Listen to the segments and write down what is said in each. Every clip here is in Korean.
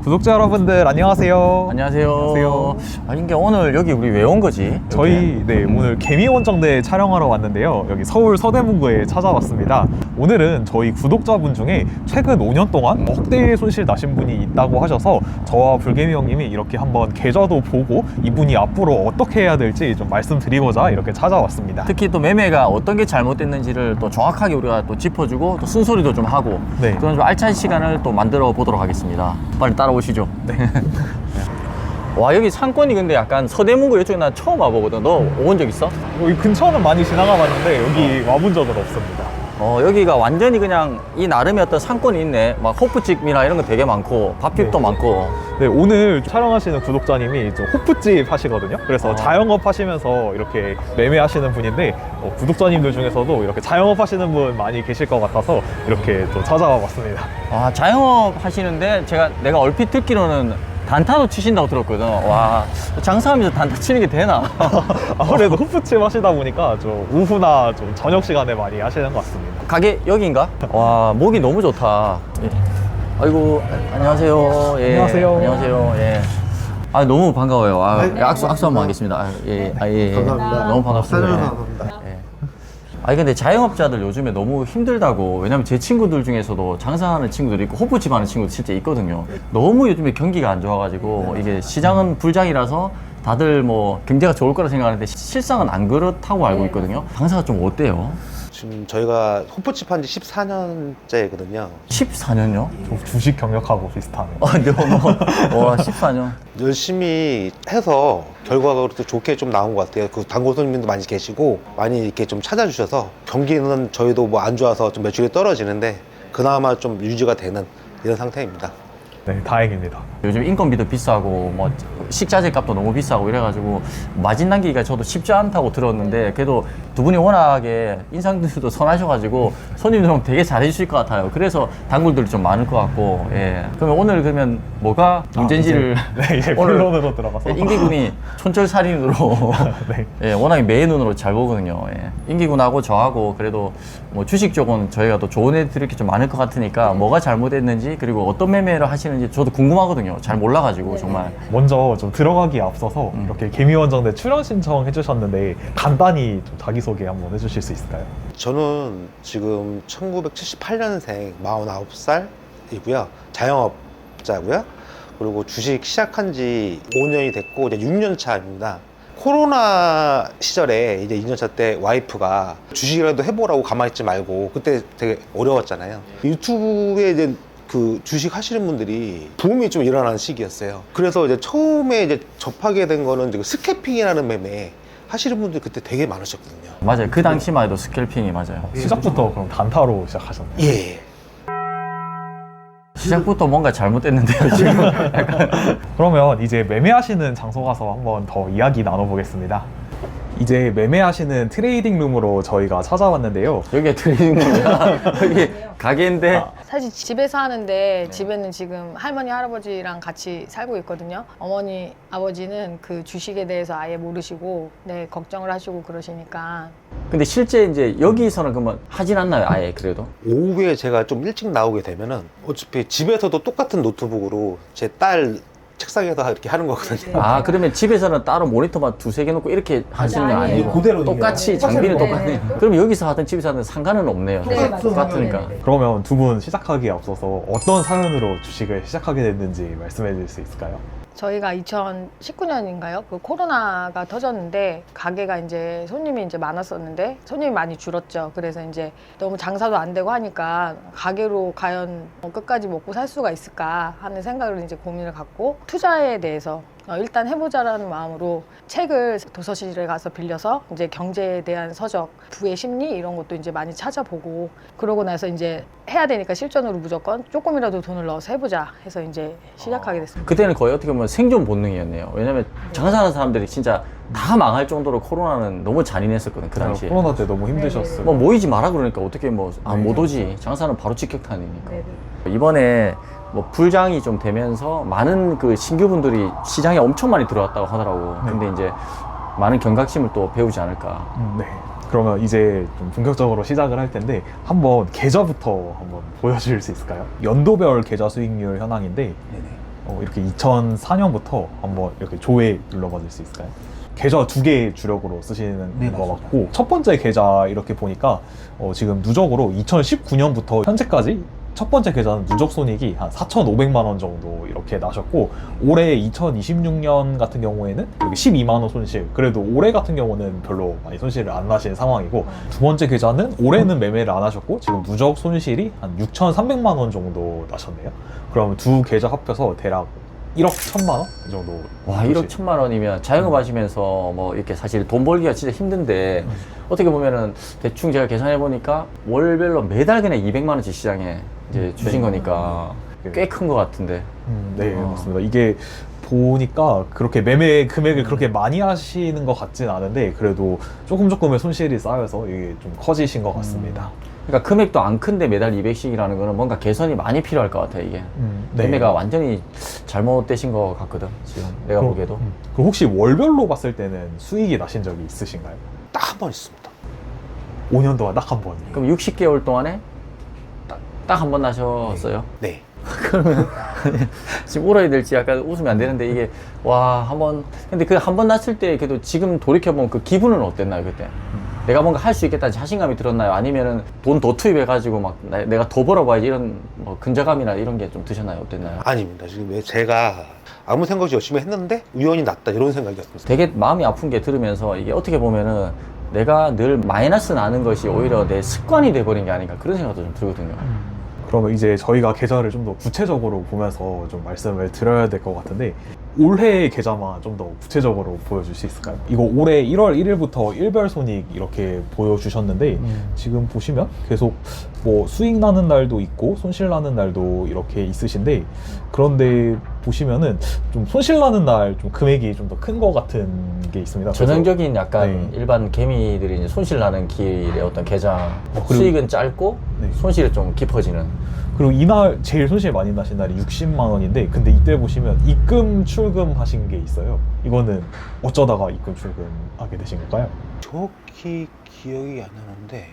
구독자 여러분들 안녕하세요. 안녕하세요. 안녕하세요. 이게 오늘 여기 우리 왜 온 거지? 저희 오늘 개미원정대 촬영하러 왔는데요. 여기 서울 서대문구에 찾아왔습니다. 오늘은 저희 구독자분 중에 최근 5년 동안 억대의 손실 나신 분이 있다고 하셔서 저와 불개미 형님이 이렇게 한번 계좌도 보고 이분이 앞으로 어떻게 해야 될지 좀 말씀드리고자 이렇게 찾아왔습니다. 특히 또 매매가 어떤 게 잘못됐는지를 또 정확하게 우리가 또 짚어주고 또 쓴소리도 좀 하고 네. 그런 좀 알찬 시간을 또 만들어 보도록 하겠습니다. 빨리 따라오시죠. 네. 와, 여기 상권이 근데 약간 서대문구 이쪽에 난 처음 와보거든. 너 오본 적 있어? 여기 근처는 많이 지나가 봤는데 여기 와본 적은 없습니다. 여기가 완전히 그냥 이 나름의 어떤 상권이 있네. 막 호프집이나 이런 거 되게 많고 밥집도 네. 많고. 네, 오늘 촬영하시는 구독자님이 좀 호프집 하시거든요. 그래서 자영업 하시면서 이렇게 매매하시는 분인데 구독자님들 중에서도 이렇게 자영업 하시는 분 많이 계실 것 같아서 이렇게 또 찾아와 봤습니다. 자영업 하시는데 내가 얼핏 듣기로는 단타도 치신다고 들었거든. 와, 장사하면서 단타 치는 게 되나? 아무래도 호프집 하시다 보니까 좀 오후나 좀 저녁 시간에 많이 하시는 것 같습니다. 가게 여기인가? 와, 목이 너무 좋다. 예. 아이고, 안녕하세요. 예. 안녕하세요. 안녕하세요. 예. 너무 반가워요. 악수 한번 하겠습니다. 예. 감사합니다. 너무 반갑습니다. 사장님 예. 감사합니다. 예. 근데 자영업자들 요즘에 너무 힘들다고. 왜냐면 제 친구들 중에서도 장사하는 친구들이 있고 호프집 하는 친구도 실제 있거든요. 너무 요즘에 경기가 안 좋아가지고 이게 시장은 불장이라서 다들 뭐 경제가 좋을 거라 생각하는데 실상은 안 그렇다고 알고 있거든요. 장사가 좀 어때요? 지금 저희가 호프집 한 지 14년째거든요. 14년요? 주식 경력하고 비슷하네요. 네, 와, 14년. 열심히 해서 결과가 그렇게 좋게 좀 나온 것 같아요. 그 단골 손님도 많이 계시고 많이 이렇게 좀 찾아주셔서 경기는 저희도 뭐 안 좋아서 좀 매출이 떨어지는데 그나마 좀 유지가 되는 이런 상태입니다. 네, 다행입니다. 요즘 인건비도 비싸고 뭐 식자재 값도 너무 비싸고 이래가지고 마진 남기기가 저도 쉽지 않다고 들었는데 그래도 두 분이 워낙에 인상들도 선하셔가지고 손님들은 되게 잘해주실 것 같아요. 그래서 단골들이 좀 많을 것 같고. 예. 그러면 오늘 뭐가 문제인지를 이제 본론으로 들어가서 인기군이 촌철살인으로 네. 예, 워낙에 매의 눈으로 잘 보거든요. 예. 인기군하고 저하고 그래도 뭐 주식 쪽은 저희가 또 조언해 드릴 게 좀 많을 것 같으니까 뭐가 잘못됐는지 그리고 어떤 매매를 하시는지 저도 궁금하거든요. 잘 몰라가지고 정말. 먼저 좀 들어가기에 앞서서 이렇게 개미원정대 출연 신청해 주셨는데 간단히 좀 자기소개 한번 해주실 수 있을까요? 저는 지금 1978년생 49살이고요. 자영업자고요. 그리고 주식 시작한 지 5년이 됐고 이제 6년 차입니다. 코로나 시절에 이제 2년 차 때 와이프가 주식이라도 해보라고 가만히 있지 말고 그때 되게 어려웠잖아요. 유튜브에 이제 그 주식 하시는 분들이 붐이 좀 일어나는 시기였어요. 그래서 이제 처음에 이제 접하게 된 거는 이제 스캐핑이라는 매매 하시는 분들이 그때 되게 많으셨거든요. 맞아요. 그 당시만 해도 스캘핑이 맞아요. 시작부터 그럼 단타로 시작하셨나요? 예. 시작부터 뭔가 잘못됐는데요, 지금. 그러면 이제 매매하시는 장소 가서 한번 더 이야기 나눠보겠습니다. 이제 매매하시는 트레이딩 룸으로 저희가 찾아왔는데요. 여기가 트레이딩룸이야. 여기 가게인데. 사실 집에서 하는데 집에는 지금 할머니 할아버지랑 같이 살고 있거든요. 어머니 아버지는 그 주식에 대해서 아예 모르시고 걱정을 하시고 그러시니까. 근데 실제 이제 여기서는 그러면 하진 않나요, 아예 그래도? 오후에 제가 좀 일찍 나오게 되면은 어차피 집에서도 똑같은 노트북으로 제 딸 책상에서 이렇게 하는 거거든요. 그러면 집에서는 따로 모니터만 두세 개 놓고 이렇게 하시는 게 아니고 그대로 똑같이 장비는 똑같네요. 그럼 여기서 하든 집에서 하든 상관은 없네요. 똑같으니까. 그러면 두 분 시작하기에 앞서서 어떤 사연으로 주식을 시작하게 됐는지 말씀해 주실 수 있을까요? 저희가 2019년인가요? 그 코로나가 터졌는데 가게가 이제 손님이 이제 많았었는데 손님이 많이 줄었죠. 그래서 이제 너무 장사도 안 되고 하니까 가게로 과연 끝까지 먹고 살 수가 있을까 하는 생각을 이제 고민을 갖고 투자에 대해서 일단 해보자라는 마음으로 책을 도서실에 가서 빌려서 이제 경제에 대한 서적, 부의 심리 이런 것도 이제 많이 찾아보고 그러고 나서 이제 해야 되니까 실전으로 무조건 조금이라도 돈을 넣어서 해보자 해서 이제 시작하게 됐습니다. 그때는 거의 어떻게 보면 생존 본능이었네요. 왜냐면 장사하는 사람들이 진짜 다 망할 정도로 코로나는 너무 잔인했었거든, 그 당시에. 코로나 때 너무 힘드셨어요. 뭐 모이지 마라 그러니까 어떻게 못 오지. 장사는 바로 직격탄이니까. 이번에 뭐 불장이 좀 되면서 많은 그 신규분들이 시장에 엄청 많이 들어왔다고 하더라고. 근데 이제 많은 경각심을 또 배우지 않을까. 네. 그러면 이제 좀 본격적으로 시작을 할 텐데 한번 계좌부터 한번 보여주실 수 있을까요? 연도별 계좌 수익률 현황인데 이렇게 2004년부터 한번 이렇게 조회 눌러받을 수 있을까요? 계좌 2개 주력으로 쓰시는 네, 거 맞습니다. 같고 첫 번째 계좌 이렇게 보니까 지금 누적으로 2019년부터 현재까지 첫 번째 계좌는 누적 손익이 한 4,500만 원 정도 이렇게 나셨고 올해 2026년 같은 경우에는 여기 12만 원 손실. 그래도 올해 같은 경우는 별로 많이 손실을 안 나신 상황이고 두 번째 계좌는 올해는 매매를 안 하셨고 지금 누적 손실이 한 6,300만 원 정도 나셨네요. 그러면 두 계좌 합해서 대략 1억 1천만 원 이 정도. 와, 1억 1천만 원이면 자영업 하시면서 뭐 이렇게 사실 돈 벌기가 진짜 힘든데 어떻게 보면은 대충 제가 계산해 보니까 월별로 매달 그냥 200만 원씩 시장에 이제 주신 거니까 꽤 큰 것 같은데. 네, 맞습니다. 이게 보니까 그렇게 매매 금액을 그렇게 많이 하시는 것 같진 않은데 그래도 조금의 손실이 쌓여서 이게 좀 커지신 것 같습니다. 그러니까 금액도 안 큰데 매달 200씩이라는 거는 뭔가 개선이 많이 필요할 것 같아, 이게. 네. 매매가 완전히 잘못되신 것 같거든, 지금 내가 보기에도. 그럼 혹시 월별로 봤을 때는 수익이 나신 적이 있으신가요? 딱 한 번 있습니다. 5년 동안 딱 한 번. 그럼 60개월 동안에 딱 한 번 나셨어요? 네. 지금 울어야 될지 약간 웃으면 안 되는데 이게 와, 한번 근데 그 한 번 났을 때 그래도 지금 돌이켜보면 그 기분은 어땠나요, 그때? 내가 뭔가 할 수 있겠다는 자신감이 들었나요? 아니면은 돈 더 투입해가지고 막 내가 더 벌어봐야지 이런 뭐 근자감이나 이런 게 좀 드셨나요? 어땠나요? 아닙니다. 지금 왜 제가 아무 생각 없이 열심히 했는데 우연히 났다 이런 생각이었습니다. 되게 마음이 아픈 게 들으면서 이게 어떻게 보면은 내가 늘 마이너스 나는 것이 오히려 내 습관이 돼버린 게 아닌가 그런 생각도 좀 들거든요. 그러면 이제 저희가 계좌를 좀 더 구체적으로 보면서 좀 말씀을 드려야 될 것 같은데 올해 계좌만 좀 더 구체적으로 보여줄 수 있을까요? 이거 올해 1월 1일부터 일별 손익 이렇게 보여주셨는데 지금 보시면 계속 뭐 수익 나는 날도 있고 손실 나는 날도 이렇게 있으신데 그런데 보시면은 좀 손실 나는 날 좀 금액이 좀 더 큰 것 같은 게 있습니다. 그래서 전형적인 약간 네. 일반 개미들이 이제 손실 나는 길의 어떤 계좌 그리고- 수익은 짧고 네. 손실이 좀 깊어지는. 그리고 이날 제일 손실 많이 나신 날이 60만 원인데 근데 이때 보시면 입금 출금하신 게 있어요. 이거는 어쩌다가 입금 출금하게 되신 걸까요? 정확히 기억이 안 나는데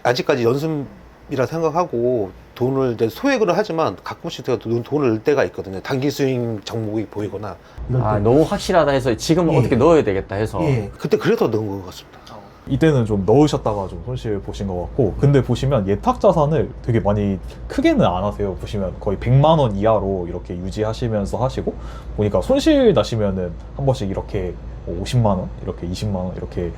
아직까지 연습이라 생각하고 돈을 이제 소액으로 하지만 가끔씩 제가 돈을 넣을 때가 있거든요. 단기 수익 종목이 보이거나 아, 너무 확실하다 해서 지금은 예. 어떻게 넣어야 되겠다 해서. 예. 그때 그래서 넣은 것 같습니다. 이때는 좀 넣으셨다가 좀 손실 보신 것 같고 근데 보시면 예탁 자산을 되게 많이 크게는 안 하세요. 보시면 거의 100만 원 이하로 이렇게 유지하시면서 하시고 보니까 손실 나시면은 한 번씩 이렇게 50만 원 이렇게 20만 원 이렇게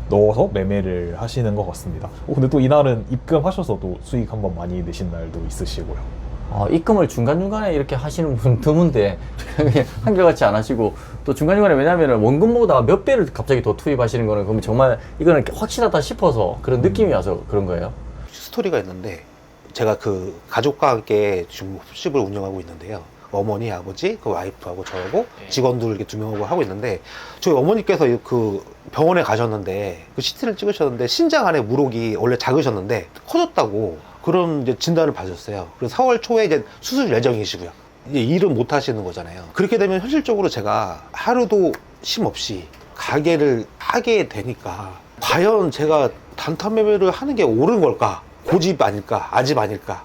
넣어서 매매를 하시는 것 같습니다. 근데 또 이날은 입금하셔서도 수익 한번 많이 내신 날도 있으시고요. 입금을 중간중간에 이렇게 하시는 분 드문데 그냥 한결같이 안 하시고 또 중간중간에 왜냐면은 원금보다 몇 배를 갑자기 더 투입하시는 거는 그럼 정말 이거는 확실하다 싶어서 그런 느낌이 와서 그런 거예요. 스토리가 있는데 제가 그 가족과 함께 지금 흡집을 운영하고 있는데요. 어머니, 아버지, 그 와이프하고 저하고 직원들 이렇게 2명하고 하고 있는데 저희 어머니께서 그 병원에 가셨는데 그 CT를 찍으셨는데 신장 안에 물혹이 원래 작으셨는데 커졌다고 그런 이제 진단을 받으셨어요. 그래서 4월 초에 이제 수술 예정이시고요. 이제 일은 못 하시는 거잖아요. 그렇게 되면 현실적으로 제가 하루도 쉼 없이 가게를 하게 되니까 과연 제가 단타 매매를 하는 게 옳은 걸까? 고집 아닐까? 아집 아닐까?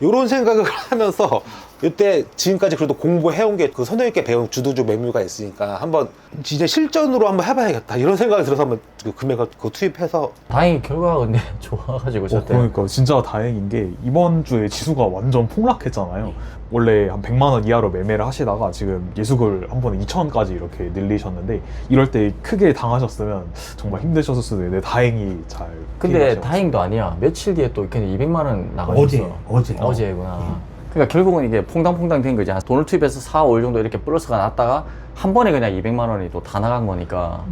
이런 생각을 하면서 이때 지금까지 그래도 공부해온 게 그 선생님께 배운 주도주 매물가 있으니까 한번 진짜 실전으로 한번 해봐야겠다 이런 생각이 들어서 한번 그 금액을 그 투입해서 다행히 결과가 근데 좋아가지고 저때 그러니까 진짜 다행인 게 이번 주에 지수가 완전 폭락했잖아요. 원래 한 100만 원 이하로 매매를 하시다가 지금 예수를 한 번에 2천까지 이렇게 늘리셨는데 이럴 때 크게 당하셨으면 정말 힘드셨을 수도 있는데 다행히 잘 근데 피해가셨어요. 다행도 아니야. 며칠 뒤에 또 그냥 200만 원 나가셨어. 어제구나. 그러니까 결국은 이게 퐁당퐁당 된 거지. 돈을 투입해서 4, 5일 정도 이렇게 플러스가 났다가 한 번에 그냥 200만 원이 또 다 나간 거니까.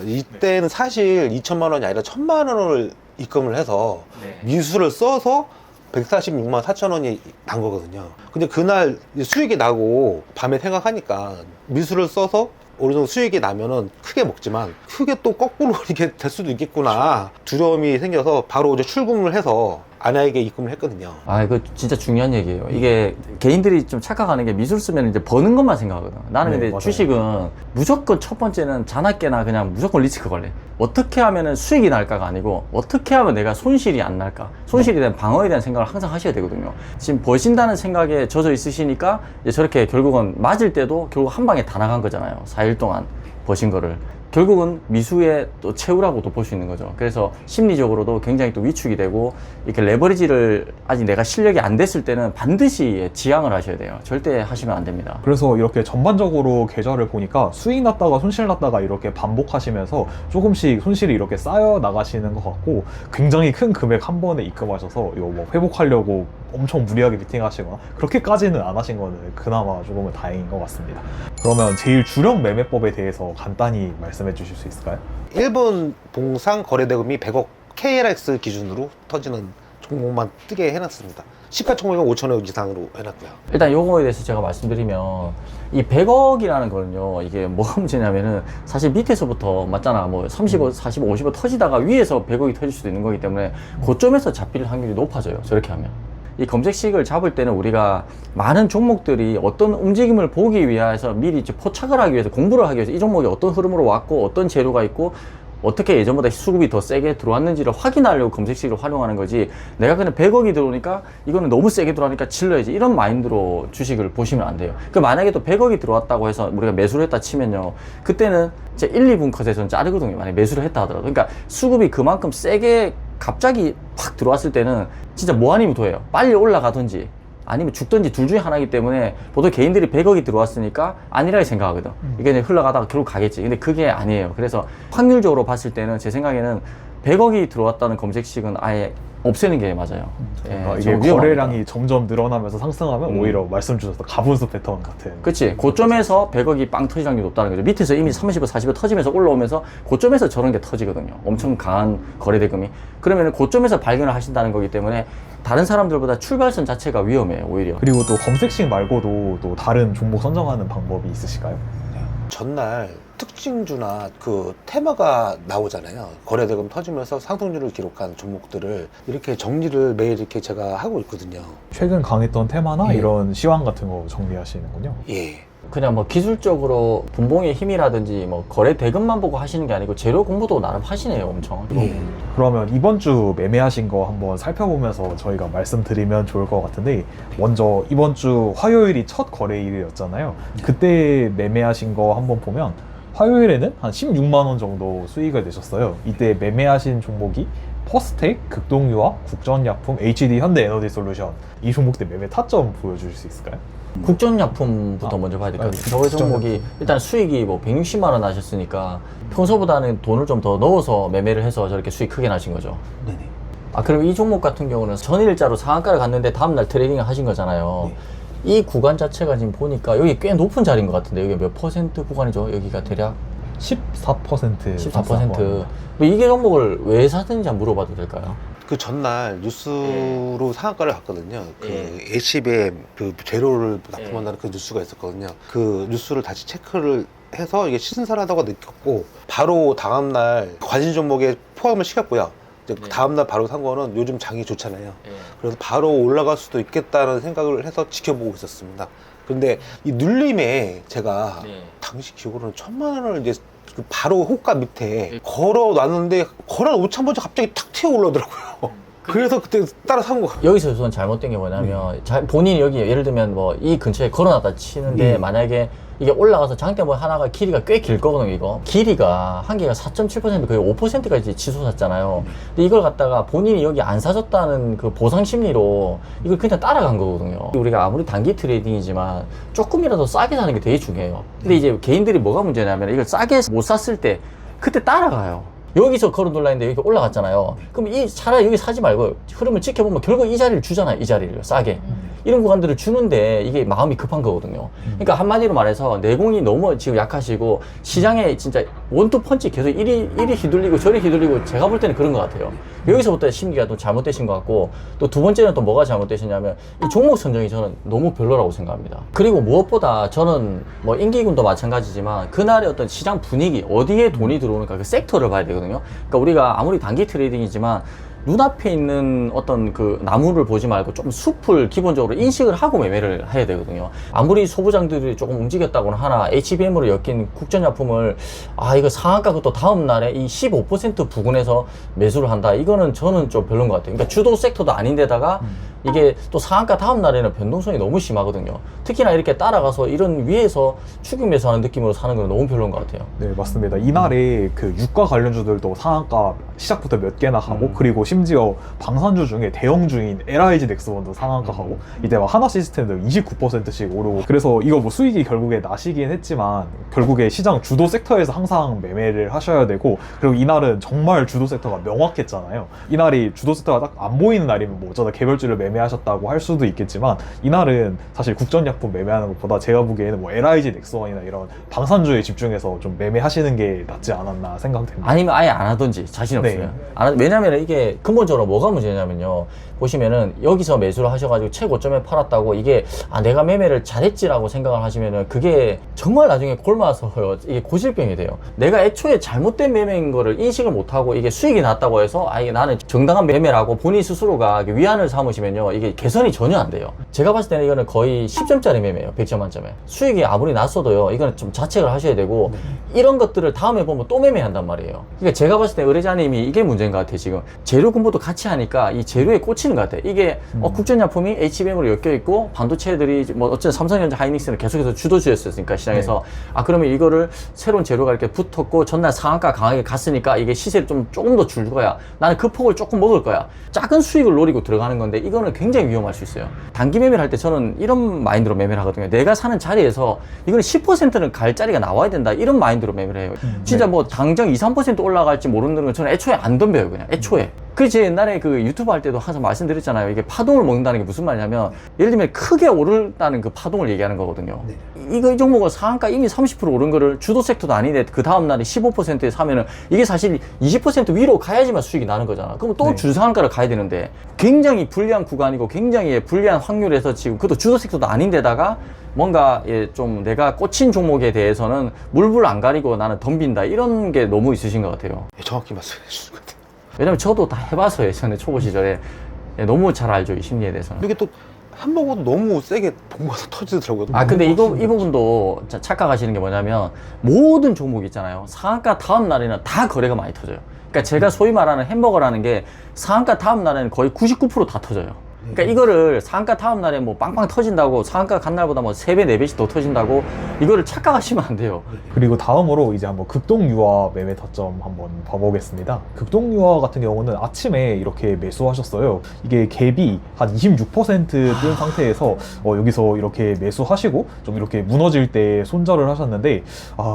이때는 사실 2천만 원이 아니라 1,000만 원을 입금을 해서 미수를 써서 146만 4천 원이 난 거거든요. 근데 그날 수익이 나고 밤에 생각하니까 미수를 써서 어느 정도 수익이 나면은 크게 먹지만 크게 또 거꾸로 이렇게 될 수도 있겠구나 두려움이 생겨서 바로 이제 출금을 해서 아내에게 입금을 했거든요. 아, 이거 진짜 중요한 얘기예요. 이게 개인들이 좀 착각하는 게 미술 쓰면 이제 버는 것만 생각하거든. 나는 네, 근데 맞아요. 주식은 무조건 첫 번째는 자나깨나 그냥 무조건 리스크 걸래. 어떻게 하면은 수익이 날까가 아니고 어떻게 하면 내가 손실이 안 날까. 손실에 대한 방어에 대한 생각을 항상 하셔야 되거든요. 지금 버신다는 생각에 젖어 있으시니까 이제 저렇게 결국은 맞을 때도 결국 한 방에 다 나간 거잖아요. 4일 동안 버신 거를. 결국은 미수에 또 채우라고도 볼 수 있는 거죠. 그래서 심리적으로도 굉장히 또 위축이 되고 이렇게 레버리지를 아직 내가 실력이 안 됐을 때는 반드시 지양을 하셔야 돼요. 절대 하시면 안 됩니다. 그래서 이렇게 전반적으로 계좌를 보니까 수익 났다가 손실 났다가 이렇게 반복하시면서 조금씩 손실이 이렇게 쌓여 나가시는 것 같고 굉장히 큰 금액 한 번에 입금하셔서 이거 뭐 회복하려고 엄청 무리하게 미팅하시거나 그렇게까지는 안 하신 거는 그나마 조금은 다행인 것 같습니다. 그러면 제일 주력 매매법에 대해서 간단히 말씀해 주실 수 있을까요? 일본 봉상 거래대금이 100억 KLX 기준으로 터지는 종목만 뜨게 해놨습니다. 시가총액은 5천억 이상으로 해놨고요. 일단 요거에 대해서 제가 말씀드리면 이 100억이라는 거는요, 이게 뭐가 문제냐면은 사실 밑에서부터 맞잖아. 뭐 30억, 40억, 50억 터지다가 위에서 100억이 터질 수도 있는 거기 때문에 고점에서 잡힐 확률이 높아져요. 저렇게 하면. 이 검색식을 잡을 때는 우리가 많은 종목들이 어떤 움직임을 보기 위해서 미리 이제 포착을 하기 위해서 공부를 하기 위해서 이 종목이 어떤 흐름으로 왔고 어떤 재료가 있고 어떻게 예전보다 수급이 더 세게 들어왔는지를 확인하려고 검색식을 활용하는 거지, 내가 그냥 100억이 들어오니까 이거는 너무 세게 들어오니까 질러야지 이런 마인드로 주식을 보시면 안 돼요. 그 만약에 또 100억이 들어왔다고 해서 우리가 매수를 했다 치면요, 그때는 이제 1, 2분 컷에서는 자르거든요. 만약에 매수를 했다 하더라도. 그러니까 수급이 그만큼 세게 갑자기 확 들어왔을 때는 진짜 뭐 아니면 도예요. 빨리 올라가든지 아니면 죽든지 둘 중에 하나이기 때문에 보통 개인들이 100억이 들어왔으니까 안일하게 생각하거든. 이게 이제 흘러가다가 결국 가겠지. 근데 그게 아니에요. 그래서 확률적으로 봤을 때는 제 생각에는 100억이 들어왔다는 검색식은 아예 없애는 게 맞아요. 그러니까 예, 이게 좀 위험합니다. 거래량이 점점 늘어나면서 상승하면 오히려 말씀 주셔서 가분수 패턴 같은. 그치. 고점에서 100억이 빵 터질 확률이 높다는 거죠. 밑에서 이미 30억, 40억 터지면서 올라오면서 고점에서 저런 게 터지거든요. 엄청 강한 거래대금이. 그러면 고점에서 발견을 하신다는 거기 때문에 다른 사람들보다 출발선 자체가 위험해요, 오히려. 그리고 또 검색식 말고도 또 다른 종목 선정하는 방법이 있으실까요? 전날 특징주나 그 테마가 나오잖아요. 거래대금 터지면서 상승률을 기록한 종목들을 이렇게 정리를 매일 이렇게 제가 하고 있거든요. 최근 강했던 테마나 예. 이런 시황 같은 거 정리하시는군요. 예. 그냥 뭐 기술적으로 분봉의 힘이라든지 뭐 거래 대금만 보고 하시는 게 아니고 재료 공부도 나름 하시네요, 엄청. 그러면 이번 주 매매하신 거 한번 살펴보면서 저희가 말씀드리면 좋을 것 같은데, 먼저 이번 주 화요일이 첫 거래일이었잖아요. 그때 매매하신 거 한번 보면 화요일에는 한 16만 원 정도 수익을 내셨어요. 이때 매매하신 종목이 퍼스텍, 극동유화, 국전약품, HD 현대에너지솔루션, 이 종목들 매매 타점 보여주실 수 있을까요? 국전약품부터 먼저 봐야 될 것 같아요. 저희 종목이 국전약품. 일단 수익이 뭐 160만 원 나셨으니까 평소보다는 돈을 좀 더 넣어서 매매를 해서 저렇게 수익 크게 나신 거죠. 네네. 아, 그럼 이 종목 같은 경우는 전일자로 상한가를 갔는데 다음날 트레이딩을 하신 거잖아요. 이 구간 자체가 지금 보니까 여기 꽤 높은 자리인 것 같은데, 여기 몇 퍼센트 구간이죠? 여기가 대략 14%. 14%. 뭐 이게 종목을 왜 사든지 한번 물어봐도 될까요? 그 전날 뉴스로 상한가를 갔거든요. 그 예. LCBM 그 재료를 납품한다는 그 뉴스가 있었거든요. 그 뉴스를 다시 체크를 해서 이게 신선하다고 느꼈고 바로 다음날 관심 종목에 포함을 시켰고요. 이제 네. 다음날 바로 산 거는 요즘 장이 좋잖아요. 그래서 바로 올라갈 수도 있겠다는 생각을 해서 지켜보고 있었습니다. 근데 이 눌림에 제가 당시 기억으로는 1,000만 원을 이제 그 바로 호가 밑에 걸어 놨는데 걸어 놓자마자 갑자기 탁 튀어 올라오더라고요. 그래서 그때 따라 산 거. 여기서 우선 잘못된 게 뭐냐면 본인이 여기 예를 들면 뭐 이 근처에 걸어놨다 치는데 만약에 이게 올라가서 장대물 하나가 길이가 꽤 길 거거든요. 이거 길이가 한 개가 4.7% 거의 5%까지 치솟았잖아요. 근데 이걸 갖다가 본인이 여기 안 사줬다는 그 보상 심리로 이걸 그냥 따라간 거거든요. 우리가 아무리 단기 트레이딩이지만 조금이라도 싸게 사는 게 되게 중요해요. 근데 이제 개인들이 뭐가 문제냐면 이걸 싸게 못 샀을 때 그때 따라가요. 여기서 걸어 놀라 했는데 여기 올라갔잖아요. 그럼 이 차라리 여기 사지 말고 흐름을 지켜보면 결국 이 자리를 주잖아요. 이 자리를 싸게. 이런 구간들을 주는데 이게 마음이 급한 거거든요. 그러니까 한마디로 말해서 내공이 너무 지금 약하시고 시장에 진짜 원투 펀치 계속 이리 휘둘리고 저리 휘둘리고 제가 볼 때는 그런 것 같아요. 여기서부터 심기가 또 잘못되신 것 같고 또 두 번째는 또 뭐가 잘못되시냐면 이 종목 선정이 저는 너무 별로라고 생각합니다. 그리고 무엇보다 저는 뭐 인기군도 마찬가지지만 그날의 어떤 시장 분위기 어디에 돈이 들어오는가 그 섹터를 봐야 되거든요. 그러니까 우리가 아무리 단기 트레이딩이지만 눈앞에 있는 어떤 그 나무를 보지 말고 좀 숲을 기본적으로 인식을 하고 매매를 해야 되거든요. 아무리 소부장들이 조금 움직였다고는 하나 HBM으로 엮인 국전약품을 이거 상한가 그것도 다음 날에 이 15% 부근에서 매수를 한다. 이거는 저는 좀 별로인 것 같아요. 그러니까 주도 섹터도 아닌데다가 이게 또 상한가 다음 날에는 변동성이 너무 심하거든요. 특히나 이렇게 따라가서 이런 위에서 추격 매수하는 느낌으로 사는 건 너무 별로인 것 같아요. 네, 맞습니다. 이날에 그 유가 관련주들도 상한가 시작부터 몇 개나 하고 그리고 심지어 방산주 중에 대형주인 LIG 넥스원도 상한가 하고 이때 막 하나시스템도 29%씩 오르고 그래서 이거 뭐 수익이 결국에 나시긴 했지만 결국에 시장 주도 섹터에서 항상 매매를 하셔야 되고 그리고 이날은 정말 주도 섹터가 명확했잖아요. 이날이 주도 섹터가 딱 안 보이는 날이면 뭐 어쩌다 개별주를 매매하셨다고 할 수도 있겠지만 이날은 사실 국전약품 매매하는 것보다 제가 보기에는 뭐 LIG 넥스원이나 이런 방산주에 집중해서 좀 매매하시는 게 낫지 않았나 생각됩니다. 아니면 아예 안 하든지 자신 없으면. 네. 왜냐면 이게 근본적으로 뭐가 문제냐면요. 보시면은 여기서 매수를 하셔가지고 최고점에 팔았다고 이게 내가 매매를 잘했지라고 생각을 하시면은 그게 정말 나중에 골마서 이게 고질병이 돼요. 내가 애초에 잘못된 매매인 거를 인식을 못하고 이게 수익이 났다고 해서 이게 나는 정당한 매매라고 본인 스스로가 위안을 삼으시면요. 이게 개선이 전혀 안 돼요. 제가 봤을 때는 이거는 거의 10점짜리 매매예요. 100점 만점에. 수익이 아무리 났어도요. 이거는 좀 자책을 하셔야 되고 이런 것들을 다음에 보면 또 매매한단 말이에요. 그러니까 제가 봤을 때 의뢰자님이 이게 문제인 것 같아요. 지금 재료 공부도 같이 하니까 이 재료에 꽂히는 것 같아요. 이게 국전약품이 HBM으로 엮여있고 반도체들이 뭐 어쨌든 삼성전자 하이닉스는 계속해서 주도주였으니까 시장에서 그러면 이거를 새로운 재료가 이렇게 붙었고 전날 상한가 강하게 갔으니까 이게 시세를 조금 더 줄 거야. 나는 그 폭을 조금 먹을 거야. 작은 수익을 노리고 들어가는 건데 이거는 굉장히 위험할 수 있어요. 단기 매매를 할 때 저는 이런 마인드로 매매를 하거든요. 내가 사는 자리에서 이거는 10%는 갈 자리가 나와야 된다. 이런 마인드로 매매를 해요. 진짜 뭐 당장 2, 3% 올라갈지 모르는 건 저는 애초에 안 덤벼요. 그냥 애초에. 제 옛날에 그 유튜브 할 때도 항상 말씀드렸잖아요. 이게 파동을 먹는다는 게 무슨 말이냐면 예를 들면 크게 오른다는 그 파동을 얘기하는 거거든요. 이 종목은 상한가 이미 30% 오른 거를 주도 섹터도 아닌데 그 다음날에 15%에 사면은 이게 사실 20% 위로 가야지만 수익이 나는 거잖아. 그럼 또 주상한가를 가야 되는데 굉장히 불리한 구간이고 굉장히 불리한 확률에서 지금 그것도 주도 섹터도 아닌데다가 뭔가 좀 내가 꽂힌 종목에 대해서는 물불 안 가리고 나는 덤빈다 이런 게 너무 있으신 것 같아요. 정확히 말씀해 주신 것 같아요. 왜냐면 저도 다 해봐서 예전에 초보 시절에 너무 잘 알죠. 이 심리에 대해서는. 이게 또 햄버거도 너무 세게 봉고서 터지더라고요. 근데 이 부분도 착각하시는 게 뭐냐면 모든 종목 있잖아요. 상한가 다음 날에는 다 거래가 많이 터져요. 그러니까 제가 소위 말하는 햄버거라는 게 상한가 다음 날에는 거의 99% 다 터져요. 그러니까 이거를 상한가 다음 날에 뭐 빵빵 터진다고 상한가 간 날보다 뭐 3배, 4배씩 더 터진다고 이거를 착각하시면 안 돼요. 그리고 다음으로 이제 한번 극동유화 매매 타점 한번 봐보겠습니다. 극동유화 같은 경우는 아침에 이렇게 매수하셨어요. 이게 갭이 한 26% 뜬 상태에서 여기서 이렇게 매수하시고 좀 이렇게 무너질 때 손절을 하셨는데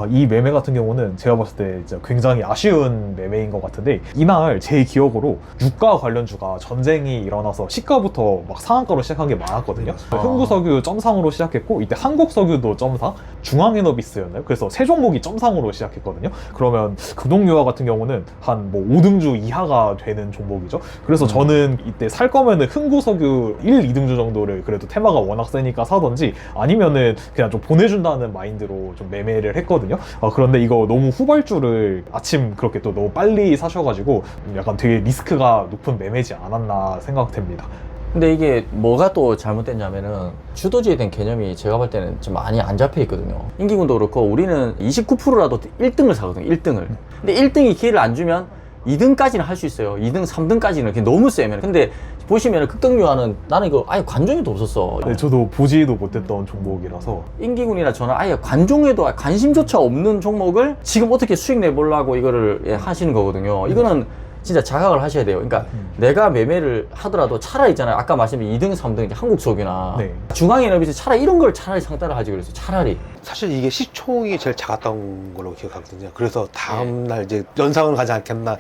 이 매매 같은 경우는 제가 봤을 때 진짜 굉장히 아쉬운 매매인 것 같은데 이날 제 기억으로 유가 관련주가 전쟁이 일어나서 시가부터 막 상한가로 시작한 게 많았거든요. 흥구석유 점상으로 시작했고 이때 한국석유도 점상, 중앙에너비스였나요? 그래서 세 종목이 점상으로 시작했거든요. 그러면 극동유화 같은 경우는 한 뭐 5등주 이하가 되는 종목이죠. 그래서 저는 이때 살 거면은 흥구석유 1, 2등주 정도를 그래도 테마가 워낙 세니까 사던지 아니면은 그냥 좀 보내준다는 마인드로 좀 매매를 했거든요. 그런데 이거 너무 후발주를 아침 그렇게 또 너무 빨리 사셔가지고 약간 되게 리스크가 높은 매매지 않았나 생각됩니다. 근데 이게 뭐가 또 잘못됐냐면은 주도주에 대한 개념이 제가 볼 때는 좀 많이 안 잡혀 있거든요. 인기군도 그렇고 우리는 29%라도 1등을 사거든요. 1등을. 근데 1등이 기회를 안 주면 2등까지는 할 수 있어요. 2등, 3등까지는 너무 세면. 근데 보시면은 극동유화는 나는 이거 아예 관종에도 없었어. 네, 저도 보지도 못했던 종목이라서 인기군이나 저는 아예 관종에도 관심조차 없는 종목을 지금 어떻게 수익 내보려고 이거를 하시는 거거든요. 이거는 진짜 자각을 하셔야 돼요. 그러니까 내가 매매를 하더라도 차라리 있잖아요. 아까 말씀드린 2등, 3등 이제 한국석유나 중앙에너비스 차라리 이런 걸 차라리 상따를 하지 그랬어요. 차라리. 사실 이게 시총이 제일 작았던 걸로 기억하거든요. 그래서 다음날 이제 연상을 가지 않겠나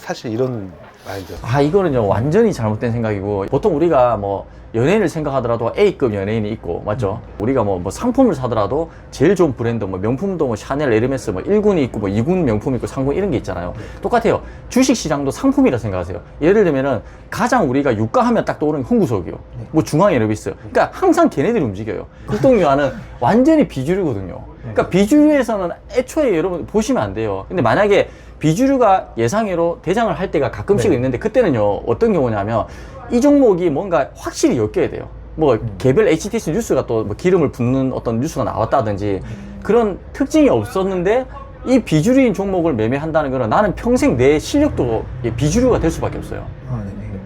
사실 이런 마인드. 아, 이거는요 완전히 잘못된 생각이고, 보통 우리가 뭐 연예인을 생각하더라도 A급 연예인이 있고, 맞죠? 우리가 뭐 상품을 사더라도 제일 좋은 브랜드, 뭐 명품도 뭐 샤넬, 에르메스 뭐 1군이 있고 뭐 2군 명품 있고 3군 이런 게 있잖아요. 똑같아요. 주식 시장도 상품이라 생각하세요. 예를 들면은 가장 우리가 유가하면 딱 떠오르는 흥구석이요. 뭐 중앙에너비스. 그러니까 항상 걔네들이 움직여요. 극동유화는 완전히 비주류거든요. 그러니까 비주류에서는 애초에 여러분 보시면 안 돼요. 근데 만약에 비주류가 예상외로 대장을 할 때가 가끔씩 있는데, 그때는요 어떤 경우냐면 이 종목이 뭔가 확실히 엮여야 돼요. 뭐 개별 HTS 뉴스가 또 뭐 기름을 붓는 어떤 뉴스가 나왔다든지 그런 특징이 없었는데, 이 비주류인 종목을 매매한다는 거는 나는 평생 내 실력도 비주류가 될 수밖에 없어요.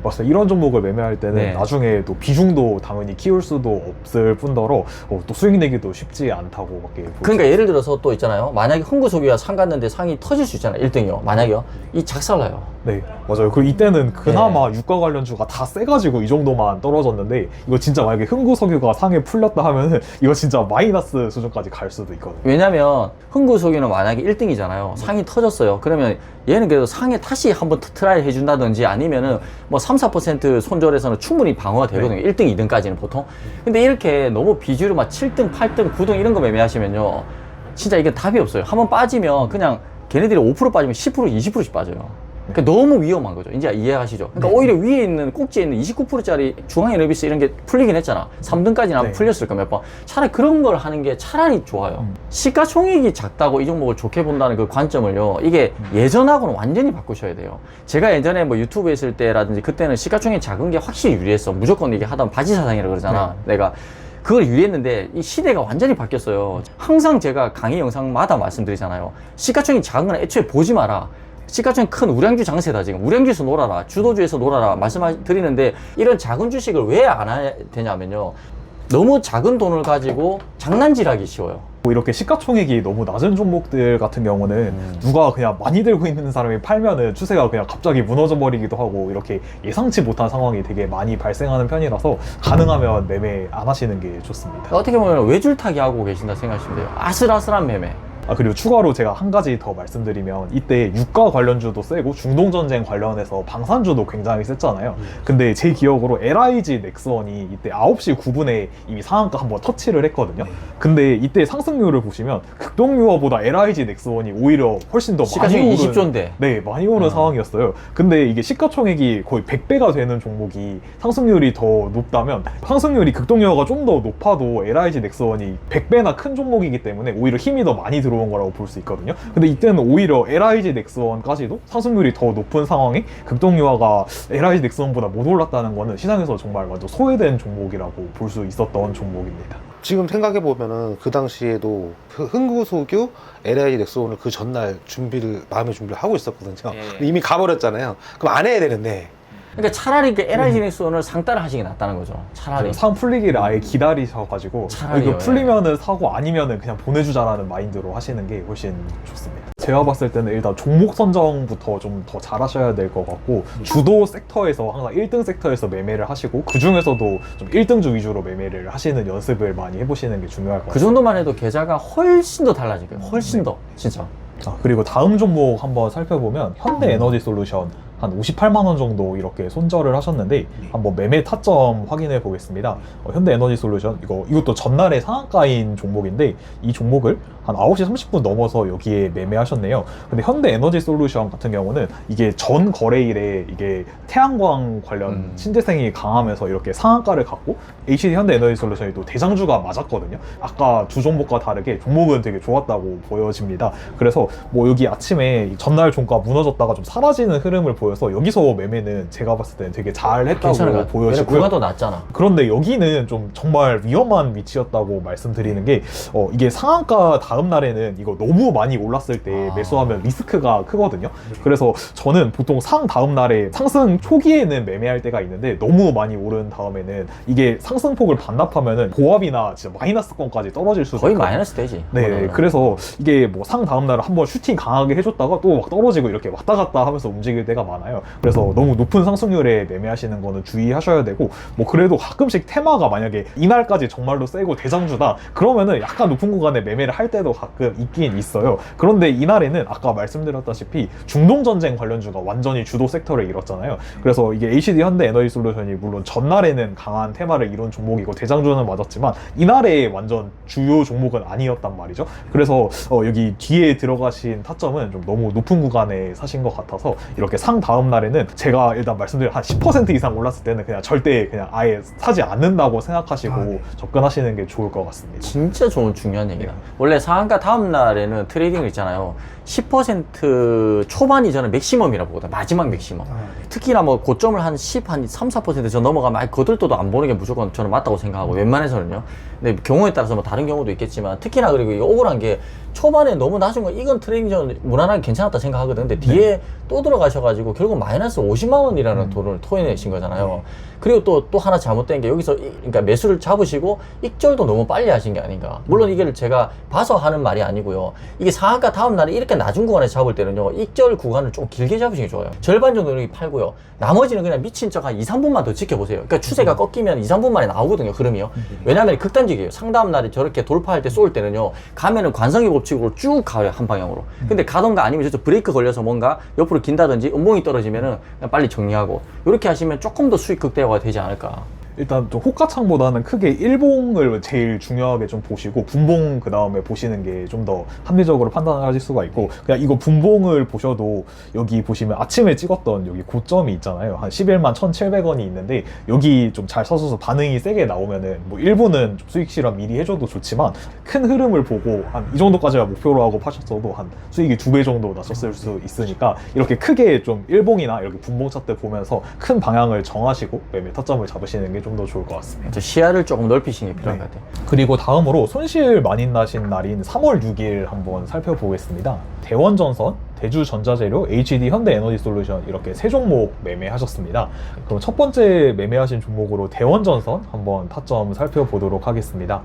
맞습니다. 이런 종목을 매매할 때는 네. 나중에 또 비중도 당연히 키울 수도 없을 뿐더러 또 수익 내기도 쉽지 않다고밖에 그러니까 예를 들어서 또 있잖아요. 만약에 흥구석유와 상 갔는데 상이 터질 수 있잖아요. 1등이요. 만약에요. 이 작살나요. 네, 맞아요. 그리고 이때는 그나마 유가 관련주가 다 세가지고 이 정도만 떨어졌는데, 이거 진짜 만약에 흥구석유가 상에 풀렸다 하면은 이거 진짜 마이너스 수준까지 갈 수도 있거든요. 왜냐면 흥구석유는 만약에 1등이잖아요. 상이 터졌어요. 그러면 얘는 그래도 상에 다시 한번 트라이 해준다든지 아니면은 뭐 3, 4% 손절에서는 충분히 방어가 되거든요. 1등, 2등까지는 보통. 근데 이렇게 너무 비주류 막 7등, 8등, 9등 이런 거 매매하시면요, 진짜 이게 답이 없어요. 한번 빠지면 그냥 걔네들이 5% 빠지면 10%, 20%씩 빠져요. 그러니까 너무 위험한 거죠. 이제 이해하시죠? 그러니까 오히려 위에 있는 꼭지에 있는 29%짜리 중앙에너비스 이런 게 풀리긴 했잖아. 3등까지는 안 풀렸을까 몇 번. 차라리 그런 걸 하는 게 차라리 좋아요. 시가총액이 작다고 이 종목을 좋게 본다는 그 관점을요, 이게 예전하고는 완전히 바꾸셔야 돼요. 제가 예전에 뭐 유튜브 했을 때라든지 그때는 시가총액이 작은 게 확실히 유리했어. 무조건 이게 하다 보면 바지 사상이라 그러잖아. 내가 그걸 유리했는데 이 시대가 완전히 바뀌었어요. 항상 제가 강의 영상마다 말씀드리잖아요. 시가총액이 작은 건 애초에 보지 마라. 시가총액 큰 우량주 장세다. 지금 우량주에서 놀아라, 주도주에서 놀아라 말씀드리는데, 이런 작은 주식을 왜 안 해야 되냐면요, 너무 작은 돈을 가지고 장난질하기 쉬워요. 이렇게 시가총액이 너무 낮은 종목들 같은 경우는 누가 그냥 많이 들고 있는 사람이 팔면은 추세가 그냥 갑자기 무너져 버리기도 하고, 이렇게 예상치 못한 상황이 되게 많이 발생하는 편이라서 가능하면 매매 안 하시는 게 좋습니다. 어떻게 보면 외줄타기 하고 계신다 생각하시면 돼요. 아슬아슬한 매매. 그리고 추가로 제가 한 가지 더 말씀드리면, 이때 유가 관련주도 세고 중동전쟁 관련해서 방산주도 굉장히 셌잖아요. 근데 제 기억으로 LIG 넥스원이 이때 9시 9분에 이미 상한가 한번 터치를 했거든요. 근데 이때 상승률을 보시면 극동유화보다 LIG 넥스원이 오히려 훨씬 더 많이 오른, 20조인데. 네, 많이 오른 상황이었어요. 근데 이게 시가총액이 거의 100배가 되는 종목이 상승률이 더 높다면, 상승률이 극동유화가 좀 더 높아도 LIG 넥스원이 100배나 큰 종목이기 때문에 오히려 힘이 더 많이 들어온 거라고 볼 수 있거든요. 근데 이때는 오히려 LIG 넥스원까지도 상승률이 더 높은 상황에 극동유화가 LIG 넥스원보다 못 올랐다는 거는 시장에서 정말 완전 소외된 종목이라고 볼 수 있었던 종목입니다. 지금 생각해 보면은 그 당시에도 흥구석유, LIG 넥스원을 그 전날 마음의 준비를 하고 있었거든요. 근데 이미 가버렸잖아요. 그럼 안 해야 되는데. 그러니까 차라리 그 LIG 넥스원을 상따를 하시는 게 낫다는 거죠. 차라리. 상 풀리기를 아예 기다리셔가지고 차라리요, 이거 풀리면은 사고, 아니면은 그냥 보내주자라는 마인드로 하시는 게 훨씬 좋습니다. 제가 봤을 때는 일단 종목 선정부터 좀 더 잘하셔야 될 것 같고, 주도 섹터에서 항상 1등 섹터에서 매매를 하시고, 그 중에서도 좀 1등주 위주로 매매를 하시는 연습을 많이 해보시는 게 중요할 것 같아요. 그 정도만 해도 계좌가 훨씬 더 달라질 거예요. 훨씬 더, 진짜. 그리고 다음 종목 한번 살펴보면 현대에너지솔루션 한 58만 원 정도 이렇게 손절을 하셨는데, 한번 매매 타점 확인해 보겠습니다. 현대에너지솔루션 이것도 전날에 상한가인 종목인데, 이 종목을 한 9시 30분 넘어서 여기에 매매하셨네요. 근데 현대에너지솔루션 같은 경우는 이게 전 거래일에 이게 태양광 관련 신재생이 강하면서 이렇게 상한가를 갖고, HD 현대에너지솔루션이 또 대장주가 맞았거든요. 아까 두 종목과 다르게 종목은 되게 좋았다고 보여집니다. 그래서 뭐 여기 아침에 전날 종가 무너졌다가 좀 사라지는 흐름을 보여서 여기서 매매는 제가 봤을 때는 되게 잘 했다고 보여지고요. 구가 더 낮잖아. 그런데 여기는 좀 정말 위험한 위치였다고 말씀드리는 게, 이게 상한가 다음 날에는 이거 너무 많이 올랐을 때 매수하면 리스크가 크거든요. 그래서 저는 보통 상 다음 날에 상승 초기에는 매매할 때가 있는데, 너무 많이 오른 다음에는 이게 상승폭을 반납하면은 보합이나 진짜 마이너스권까지 떨어질 수도 거의 있거든요. 마이너스 되지. 네, 그래서 이게 뭐 상 다음 날 한번 슈팅 강하게 해줬다가 또 막 떨어지고 이렇게 왔다 갔다 하면서 움직일 때가 많아요. 있잖아요. 그래서 너무 높은 상승률에 매매하시는 거는 주의하셔야 되고, 뭐 그래도 가끔씩 테마가 만약에 이날까지 정말로 세고 대장주다 그러면은 약간 높은 구간에 매매를 할 때도 가끔 있긴 있어요. 그런데 이날에는 아까 말씀드렸다시피 중동전쟁 관련주가 완전히 주도 섹터를 이뤘잖아요. 그래서 이게 HD 현대 에너지 솔루션이 물론 전날에는 강한 테마를 이룬 종목이고 대장주는 맞았지만 이날에 완전 주요 종목은 아니었단 말이죠. 그래서 여기 뒤에 들어가신 타점은 좀 너무 높은 구간에 사신 것 같아서 이렇게 상 다음 날에는 제가 일단 말씀드린 한 10% 이상 올랐을 때는 그냥 절대 그냥 아예 사지 않는다고 생각하시고 접근하시는 게 좋을 것 같습니다. 진짜 좋은 중요한 얘기다. 원래 상한가 다음 날에는 트레이딩을 있잖아요. 10% 초반이 저는 맥시멈이라고 보거든요. 마지막 맥시멈. 특히나 뭐 고점을 한 10, 한 3, 4% 넘어가면 아예 거들떠도 안 보는 게 무조건 저는 맞다고 생각하고, 웬만해서는요. 근데 경우에 따라서 뭐 다른 경우도 있겠지만, 특히나 그리고 이게 억울한 게 초반에 너무 낮은 거, 이건 트레이딩 전 무난하게 괜찮았다 생각하거든요. 근데 뒤에 또 들어가셔가지고 결국 마이너스 50만 원이라는 돈을 토해내신 거잖아요. 그리고 또 하나 잘못된 게 여기서 그러니까 매수를 잡으시고 익절도 너무 빨리 하신 게 아닌가. 물론 이게 제가 봐서 하는 말이 아니고요. 이게 상한가 다음 날에 이렇게 낮은 구간에 잡을 때는요, 익절 구간을 좀 길게 잡으시는 게 좋아요. 절반 정도 이렇게 팔고요. 나머지는 그냥 미친 척 한 2, 3분만 더 지켜보세요. 그러니까 추세가 꺾이면 2, 3분 만에 나오거든요, 흐름이요. 왜냐하면 극단적이에요. 상다음 날에 저렇게 돌파할 때 쏠 때는요, 가면은 관성의 법칙으로 쭉 가요, 한 방향으로. 근데 가던가 아니면 저쪽 브레이크 걸려서 뭔가 옆으로 긴다든지 음봉이 떨어지면은 그냥 빨리 정리하고, 이렇게 하시면 조금 더 수익 극대화가 되지 않을까. 일단 좀 호가창보다는 크게 일봉을 제일 중요하게 좀 보시고 분봉 그 다음에 보시는 게 좀 더 합리적으로 판단을 하실 수가 있고, 그냥 이거 분봉을 보셔도 여기 보시면 아침에 찍었던 여기 고점이 있잖아요. 한 11만 1,700원이 있는데 여기 좀 잘 서서 반응이 세게 나오면은 뭐 일부는 좀 수익 실험 미리 해줘도 좋지만, 큰 흐름을 보고 한 이 정도까지가 목표로 하고 파셨어도 한 수익이 2배 정도 났었을 수 있으니까, 이렇게 크게 좀 일봉이나 이렇게 분봉 차트 보면서 큰 방향을 정하시고 매매 타점을 잡으시는 게 좀 더 좋을 것 같습니다. 시야를 조금 넓히시는 게 필요한 것 같아요. 그리고 다음으로 손실 많이 나신 날인 3월 6일 한번 살펴보겠습니다. 대원전선, 대주전자재료, HD 현대에너지솔루션 이렇게 세 종목 매매하셨습니다. 그럼 첫 번째 매매하신 종목으로 대원전선 한번 타점 살펴보도록 하겠습니다.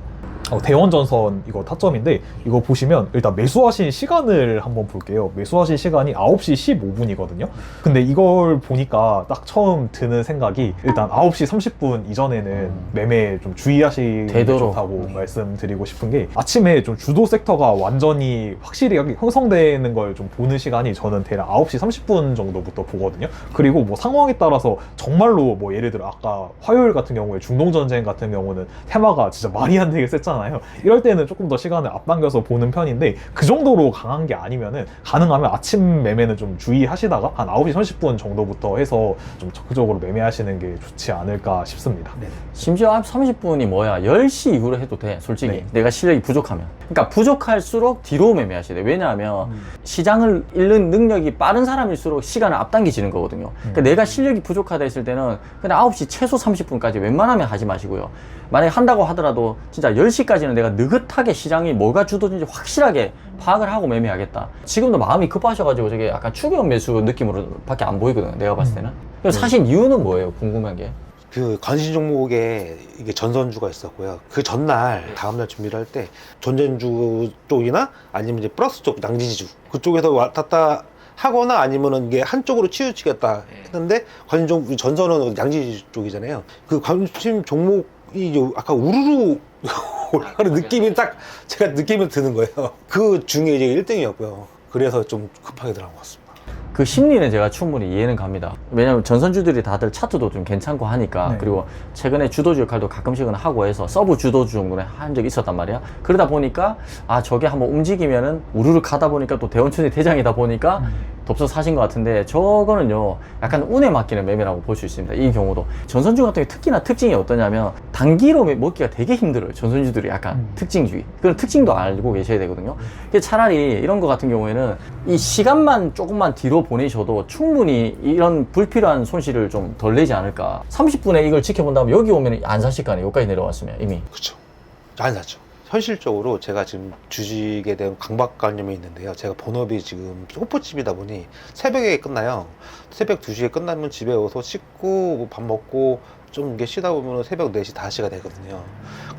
대원전선 이거 타점인데, 이거 보시면 일단 매수하신 시간을 한번 볼게요. 매수하신 시간이 9시 15분이거든요. 근데 이걸 보니까 딱 처음 드는 생각이, 일단 9시 30분 이전에는 매매 좀 주의하시는 게 되도록. 좋다고 말씀드리고 싶은 게, 아침에 좀 주도 섹터가 완전히 확실히 형성되는 걸 좀 보는 시간이 저는 대략 9시 30분 정도부터 보거든요. 그리고 뭐 상황에 따라서 정말로 뭐 예를 들어 아까 화요일 같은 경우에 중동전쟁 같은 경우는 테마가 진짜 말이 안 되게 셌잖아요. 이럴 때는 조금 더 시간을 앞당겨서 보는 편인데, 그 정도로 강한 게 아니면은 가능하면 아침 매매는 좀 주의하시다가 한 9시 30분 정도부터 해서 좀 적극적으로 매매하시는 게 좋지 않을까 싶습니다. 심지어 30분이 뭐야, 10시 이후로 해도 돼, 솔직히. 네. 내가 실력이 부족하면. 그러니까 부족할수록 뒤로 매매하셔야 돼. 왜냐하면 시장을 읽는 능력이 빠른 사람일수록 시간을 앞당기지는 거거든요. 그러니까 내가 실력이 부족하다 했을 때는 그냥 9시 최소 30분까지 웬만하면 하지 마시고요. 만약에 한다고 하더라도 진짜 10시까지는 내가 느긋하게 시장이 뭐가 주도든지 확실하게 파악을 하고 매매하겠다. 지금도 마음이 급하셔가지고 저게 약간 추격 매수 느낌으로 밖에 안 보이거든요, 내가 봤을 때는. 사실 이유는 뭐예요, 궁금한 게? 그 관심 종목에 이게 전선주가 있었고요. 그 전날 다음날 준비를 할 때 전전주 쪽이나 아니면 이제 플러스 쪽 양지주 그쪽에서 왔다 갔다 하거나 아니면은 이게 한쪽으로 치우치겠다 했는데, 관심 종목 전선은 양지주 쪽이잖아요. 그 관심 종목이 아까 우르르 올라가는 느낌이 딱 제가 느낌이 드는 거예요. 그 중에 이제 1등이었고요. 그래서 좀 급하게 들어간 것 같습니다. 그 심리는 제가 충분히 이해는 갑니다. 왜냐면 전선주들이 다들 차트도 좀 괜찮고 하니까. 네. 그리고 최근에 주도주 역할도 가끔씩은 하고 해서 서브 주도주 정도는 한 적이 있었단 말이야. 그러다 보니까 저게 한번 움직이면은 우르르 가다 보니까 또 대원천이 대장이다 보니까 덥석 사신 것 같은데, 저거는요 약간 운에 맡기는 매매라고 볼 수 있습니다. 이 경우도 전선주 같은 경우 특히나 특징이 어떠냐면 단기로 먹기가 되게 힘들어요. 전선주들이 약간 특징주의, 그런 특징도 알고 계셔야 되거든요. 차라리 이런 거 같은 경우에는 이 시간만 조금만 뒤로 보내셔도 충분히 이런 불필요한 손실을 좀 덜 내지 않을까. 30분에 이걸 지켜본 다음에 여기 오면 안 사실 거 아니에요, 여기까지 내려왔으면 이미. 그렇죠. 안 샀죠. 현실적으로 제가 지금 주식에 대한 강박관념이 있는데요. 제가 본업이 지금 호프집이다 보니 새벽에 끝나요. 새벽 2시에 끝나면 집에 와서 씻고 뭐 밥 먹고 좀 이게 쉬다 보면 새벽 4시, 5시가 되거든요.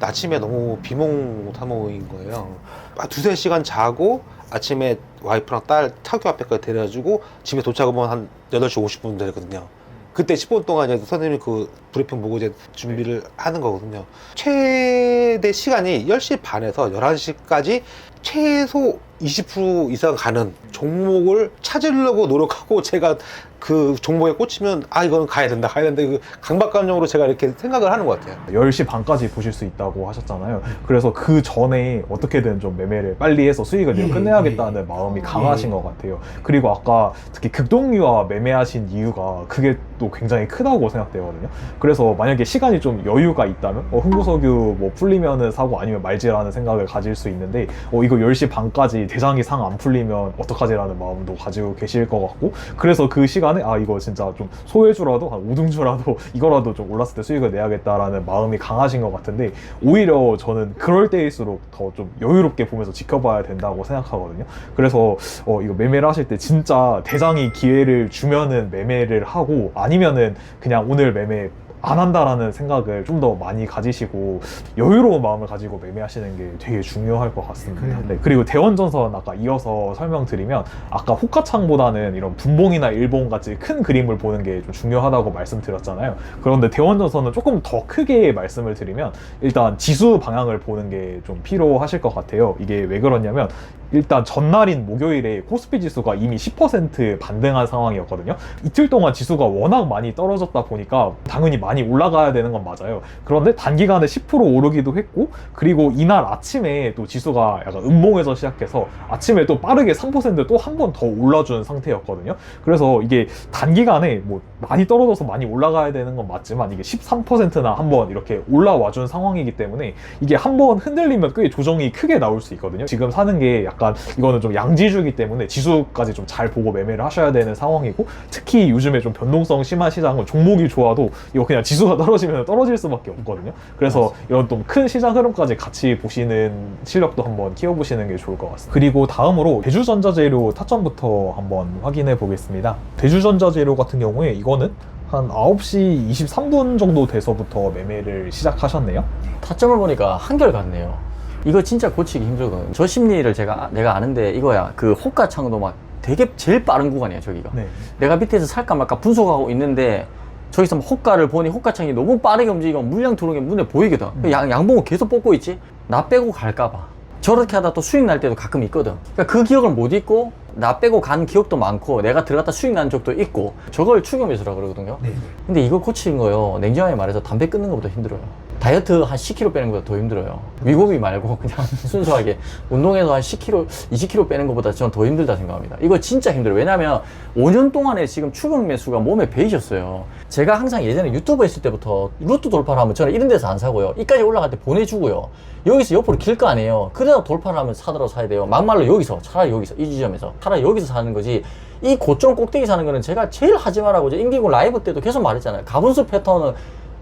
아침에 너무 비몽사몽인 거예요. 2-3시간 자고 아침에 와이프랑 딸 학교 앞에까지 데려다주고 집에 도착하면 한 8시 50분 되거든요. 그때 10분 동안 이제 선생님이 그 브리핑 보고 이제 준비를 하는 거거든요. 최대 시간이 10시 반에서 11시까지 최소 20% 이상 가는 종목을 찾으려고 노력하고 제가 그 종목에 꽂히면 이거는 가야 된다 그 강박관념으로 제가 이렇게 생각을 하는 것 같아요. 10시 반까지 보실 수 있다고 하셨잖아요. 그래서 그 전에 어떻게든 좀 매매를 빨리 해서 수익을 내고 끝내야겠다는 마음이 강하신 것 같아요. 그리고 아까 특히 급동류와 매매하신 이유가 그게 또 굉장히 크다고 생각되거든요. 그래서 만약에 시간이 좀 여유가 있다면 흥부석유 뭐 풀리면은 사고 아니면 말지라는 생각을 가질 수 있는데 이거 10시 반까지 대장이 상 안 풀리면 어떡하지라는 마음도 가지고 계실 것 같고, 그래서 그 시간에 이거 진짜 좀 소외주라도 한 5등주라도 이거라도 좀 올랐을 때 수익을 내야겠다라는 마음이 강하신 것 같은데, 오히려 저는 그럴 때일수록 더 좀 여유롭게 보면서 지켜봐야 된다고 생각하거든요. 그래서 이거 매매를 하실 때 진짜 대장이 기회를 주면은 매매를 하고, 아니면은 그냥 오늘 매매 안 한다라는 생각을 좀 더 많이 가지시고 여유로운 마음을 가지고 매매하시는 게 되게 중요할 것 같습니다. 네, 그리고 대원전선 아까 이어서 설명드리면, 아까 호가창보다는 이런 분봉이나 일봉 같이 큰 그림을 보는 게 좀 중요하다고 말씀드렸잖아요. 그런데 대원전선은 조금 더 크게 말씀을 드리면 일단 지수 방향을 보는 게 좀 필요하실 것 같아요. 이게 왜 그러냐면, 일단 전날인 목요일에 코스피 지수가 이미 10% 반등한 상황이었거든요. 이틀 동안 지수가 워낙 많이 떨어졌다 보니까 당연히 많이 올라가야 되는 건 맞아요. 그런데 단기간에 10% 오르기도 했고, 그리고 이날 아침에 또 지수가 약간 음봉에서 시작해서 아침에 또 빠르게 3% 또 한 번 더 올라준 상태였거든요. 그래서 이게 단기간에 뭐 많이 떨어져서 많이 올라가야 되는 건 맞지만, 이게 13%나 한번 이렇게 올라와 준 상황이기 때문에 이게 한번 흔들리면 꽤 조정이 크게 나올 수 있거든요. 지금 사는 게 약간 이거는 좀 양지주기 때문에 지수까지 좀 잘 보고 매매를 하셔야 되는 상황이고, 특히 요즘에 좀 변동성 심한 시장은 종목이 좋아도 이거 그냥 지수가 떨어지면 떨어질 수밖에 없거든요. 그래서 이런 좀 큰 시장 흐름까지 같이 보시는 실력도 한번 키워보시는 게 좋을 것 같습니다. 그리고 다음으로 대주전자재료 타점부터 한번 확인해 보겠습니다. 대주전자재료 같은 경우에 이거는 한 9시 23분 정도 돼서부터 매매를 시작하셨네요. 타점을 보니까 한결같네요. 이거 진짜 고치기 힘들거든요. 저 심리를 내가 아는데 이거야. 그 호가창도 막 되게 제일 빠른 구간이에요, 저기가. 네. 내가 밑에서 살까 말까 분석하고 있는데 저기서 막 호가를 보니 호가창이 너무 빠르게 움직이면 물량 들어오는 게 눈에 보이거든. 양봉을 계속 뽑고 있지? 나 빼고 갈까봐. 저렇게 하다 또 수익 날 때도 가끔 있거든. 그러니까 그 기억을 못 잊고 나 빼고 간 기억도 많고 내가 들어갔다 수익 난 적도 있고, 저걸 추격매수라 그러거든요. 네. 근데 이거 고치는 거요, 냉정하게 말해서 담배 끊는 것보다 힘들어요. 다이어트 한 10kg 빼는 것보다 더 힘들어요. 위고비 말고 그냥 순수하게 운동해서 한 10kg, 20kg 빼는 것보다 저는 더 힘들다 생각합니다. 이거 진짜 힘들어요. 왜냐면 5년 동안에 지금 추격 매수가 몸에 배이셨어요. 제가 항상 예전에 유튜브 했을 때부터 로또 돌파를 하면 저는 이런 데서 안 사고요, 이까지 올라갈 때 보내주고요, 여기서 옆으로 길 거 아니에요. 그러다 돌파를 하면 사더라도 사야 돼요. 막말로 여기서, 차라리 여기서, 이 지점에서 차라리 여기서 사는 거지, 이 고점 꼭대기 사는 거는 제가 제일 하지 말라고 인기고 라이브 때도 계속 말했잖아요. 가분수 패턴은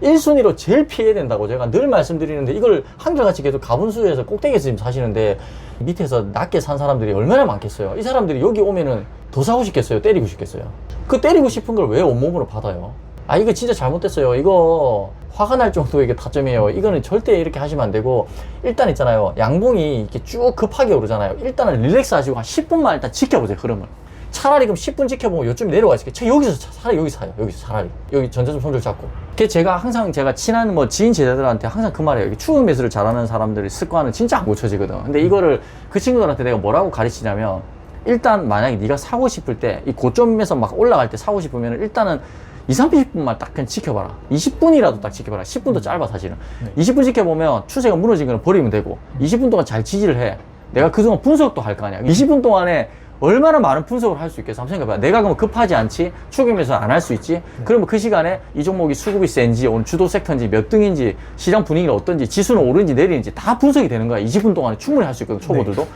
1순위로 제일 피해야 된다고 제가 늘 말씀드리는데, 이걸 한결같이 계속 가분수에서 꼭대기에서 지금 사시는데 밑에서 낮게 산 사람들이 얼마나 많겠어요. 이 사람들이 여기 오면은 더 사고 싶겠어요, 때리고 싶겠어요? 그 때리고 싶은 걸 왜 온몸으로 받아요? 이거 진짜 잘못됐어요. 이거 화가 날 정도의 이게 타점이에요. 이거는 절대 이렇게 하시면 안 되고, 일단 있잖아요, 양봉이 이렇게 쭉 급하게 오르잖아요. 일단은 릴렉스 하시고 한 10분만 일단 지켜보세요, 흐름을. 차라리 그럼 10분 지켜보면 요쯤 내려와 있을게요. 여기서 차라리 여기 사요. 여기서 차라리 여기 전자점 손절 잡고. 그게 제가 항상 제가 친한 지인 제자들한테 항상 그 말이에요. 추격 매수를 잘하는 사람들의 습관은 진짜 안 고쳐지거든. 근데 이거를 그 친구들한테 내가 뭐라고 가르치냐면, 일단 만약에 네가 사고 싶을 때 이 고점에서 막 올라갈 때 사고 싶으면 일단은 20-30분만 딱 그냥 지켜봐라. 20분이라도 딱 지켜봐라. 10분도 짧아 사실은. 20분 지켜보면 추세가 무너진 거는 버리면 되고, 20분 동안 잘 지지를 해. 내가 그동안 분석도 할 거 아니야. 20분 동안에 얼마나 많은 분석을 할 수 있겠어? 한번 생각해봐. 내가 그러면 급하지 않지? 추격 매수 안 할 수 있지? 그러면 그 시간에 이 종목이 수급이 센지, 오늘 주도 섹터인지, 몇 등인지, 시장 분위기가 어떤지, 지수는 오르는지 내리는지 다 분석이 되는 거야. 20분 동안에 충분히 할 수 있거든, 초보들도.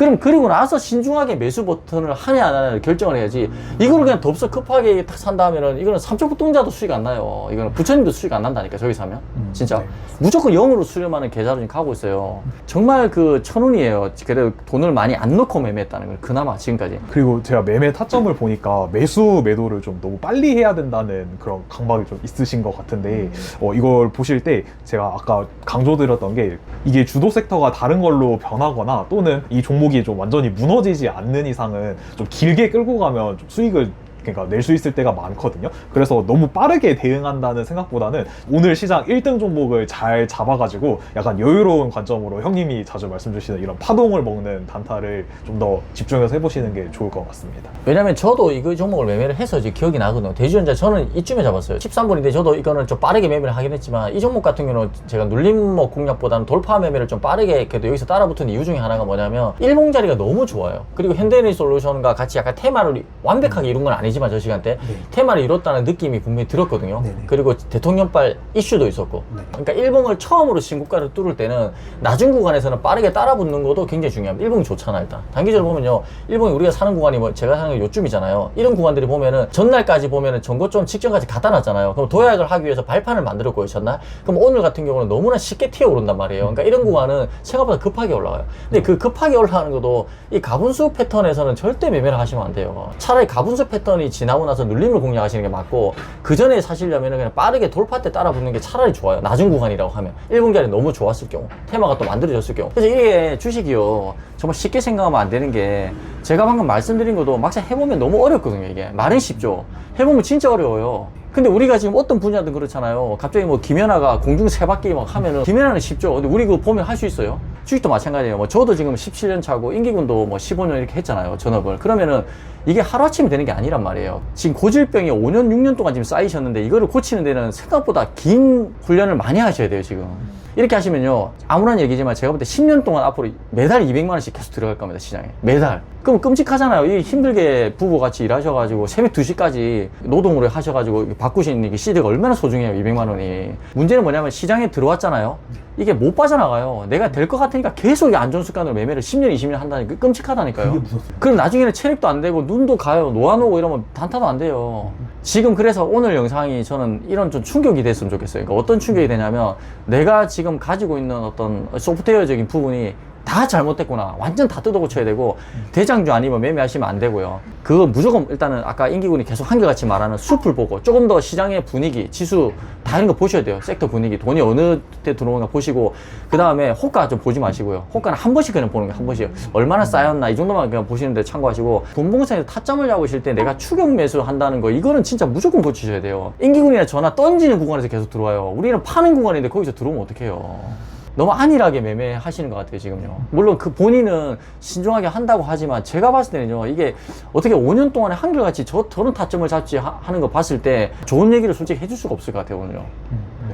그럼 그리고 나서 신중하게 매수 버튼을 하냐 안 하냐를 결정을 해야지. 이거를 그냥 덥석 급하게 탁 산다 하면은 이거는 삼척부동자도 수익 안 나요. 이거는 부처님도 수익 안 난다니까 저기 사면. 진짜 네. 무조건 0으로 수렴하는 계좌로 지금 가고 있어요. 정말 그 천운이에요. 그래도 돈을 많이 안 넣고 매매했다는 걸 그나마 지금까지. 그리고 제가 매매 타점을 보니까 매수 매도를 좀 너무 빨리 해야 된다는 그런 강박이 좀 있으신 것 같은데 이걸 보실 때 제가 아까 강조드렸던 게 이게 주도 섹터가 다른 걸로 변하거나 또는 이 종목이 좀 완전히 무너지지 않는 이상은 좀 길게 끌고 가면 좀 수익을 그러니까 낼 수 있을 때가 많거든요. 그래서 너무 빠르게 대응한다는 생각보다는 오늘 시장 1등 종목을 잘 잡아가지고 약간 여유로운 관점으로 형님이 자주 말씀 주시는 이런 파동을 먹는 단타를 좀 더 집중해서 해보시는 게 좋을 것 같습니다. 왜냐면 저도 이거 종목을 매매를 해서 이제 기억이 나거든요. 대주전자 저는 이쯤에 잡았어요. 13분인데 저도 이거는 좀 빠르게 매매를 하긴 했지만 이 종목 같은 경우는 제가 눌림목 공략보다는 돌파 매매를 좀 빠르게 그래도 여기서 따라붙은 이유 중에 하나가 뭐냐면 일봉 자리가 너무 좋아요. 그리고 현대해내솔루션과 같이 약간 테마를 완벽하게 이룬 건 아니지만 저 시간대 테마를 이뤘다는 느낌이 분명히 들었거든요. 그리고 대통령발 이슈도 있었고 그러니까 일봉을 처음으로 신고가를 뚫을 때는 낮은 구간에서는 빠르게 따라붙는 것도 굉장히 중요합니다. 일봉이 좋잖아 일단. 단기적으로 보면요. 일봉이 우리가 사는 구간이 뭐 제가 사는 게 요쯤이잖아요. 이런 구간들이 보면은 전날까지 보면은 전고점 직전까지 갖다 놨잖아요. 그럼 도약을 하기 위해서 발판을 만들었고요. 전날. 그럼 오늘 같은 경우는 너무나 쉽게 튀어오른단 말이에요. 그러니까 이런 구간은 생각보다 급하게 올라가요. 근데 그 급하게 올라가는 것도 이 가분수 패턴에서는 절대 매매를 하시면 안 돼요. 차라리 가분수 패턴이 지나고 나서 눌림을 공략하시는 게 맞고 그 전에 사시려면 그냥 빠르게 돌파 때 따라 붙는 게 차라리 좋아요. 낮은 구간이라고 하면 1분기안이 너무 좋았을 경우 테마가 또 만들어졌을 경우. 그래서 이게 주식이요 정말 쉽게 생각하면 안 되는 게 제가 방금 말씀드린 것도 막상 해보면 너무 어렵거든요. 이게 말은 쉽죠. 해보면 진짜 어려워요. 근데 우리가 지금 어떤 분야든 그렇잖아요. 갑자기 뭐 김연아가 공중 세바퀴 막 하면은 김연아는 쉽죠. 근데 우리 그거 보면 할 수 있어요. 주식도 마찬가지예요. 뭐 저도 지금 17년 차고 임기군도 뭐 15년 이렇게 했잖아요. 전업을. 그러면은 이게 하루아침에 되는 게 아니란 말이에요. 지금 고질병이 5년, 6년 동안 지금 쌓이셨는데 이거를 고치는 데는 생각보다 긴 훈련을 많이 하셔야 돼요, 지금. 이렇게 하시면요. 아무런 얘기지만 제가 볼 때 10년 동안 앞으로 매달 200만 원씩 계속 들어갈 겁니다, 시장에. 매달. 그럼 끔찍하잖아요. 이 힘들게 부부같이 일하셔가지고 새벽 2시까지 노동으로 하셔가지고 바꾸신 이게 CD가 얼마나 소중해요, 200만 원이. 문제는 뭐냐면 시장에 들어왔잖아요. 이게 못 빠져나가요. 내가 될 것 같으니까 계속 이 안 좋은 습관으로 매매를 10년, 20년 한다니까 끔찍하다니까요. 그게 무섭습니다. 그럼 나중에는 체력도 안 되고 눈도 가요. 노안 오고 이러면 단타도 안 돼요. 지금 그래서 오늘 영상이 저는 이런 좀 충격이 됐으면 좋겠어요. 그러니까 어떤 충격이 되냐면 내가 지금 가지고 있는 어떤 소프트웨어적인 부분이 다 잘못됐구나. 완전 다 뜯어 고쳐야 되고 대장주 아니면 매매하시면 안 되고요. 그거 무조건 일단은 아까 임기군이 계속 한결같이 말하는 숲을 보고 조금 더 시장의 분위기, 지수 다 이런 거 보셔야 돼요. 섹터 분위기, 돈이 어느 때 들어오는가 보시고 그 다음에 호가 좀 보지 마시고요. 호가는 한 번씩 그냥 보는 게 한 번씩 얼마나 쌓였나 이 정도만 그냥 보시는데 참고하시고 분봉상에서 타점을 잡으실 때 내가 추격 매수 한다는 거 이거는 진짜 무조건 고치셔야 돼요. 임기군이나 전화 던지는 구간에서 계속 들어와요. 우리는 파는 구간인데 거기서 들어오면 어떡해요. 너무 안일하게 매매하시는 것 같아요, 지금요. 물론 그 본인은 신중하게 한다고 하지만 제가 봤을 때는요, 이게 어떻게 5년 동안에 한결같이 저런 타점을 잡지 하는 거 봤을 때 좋은 얘기를 솔직히 해줄 수가 없을 것 같아요, 오늘요.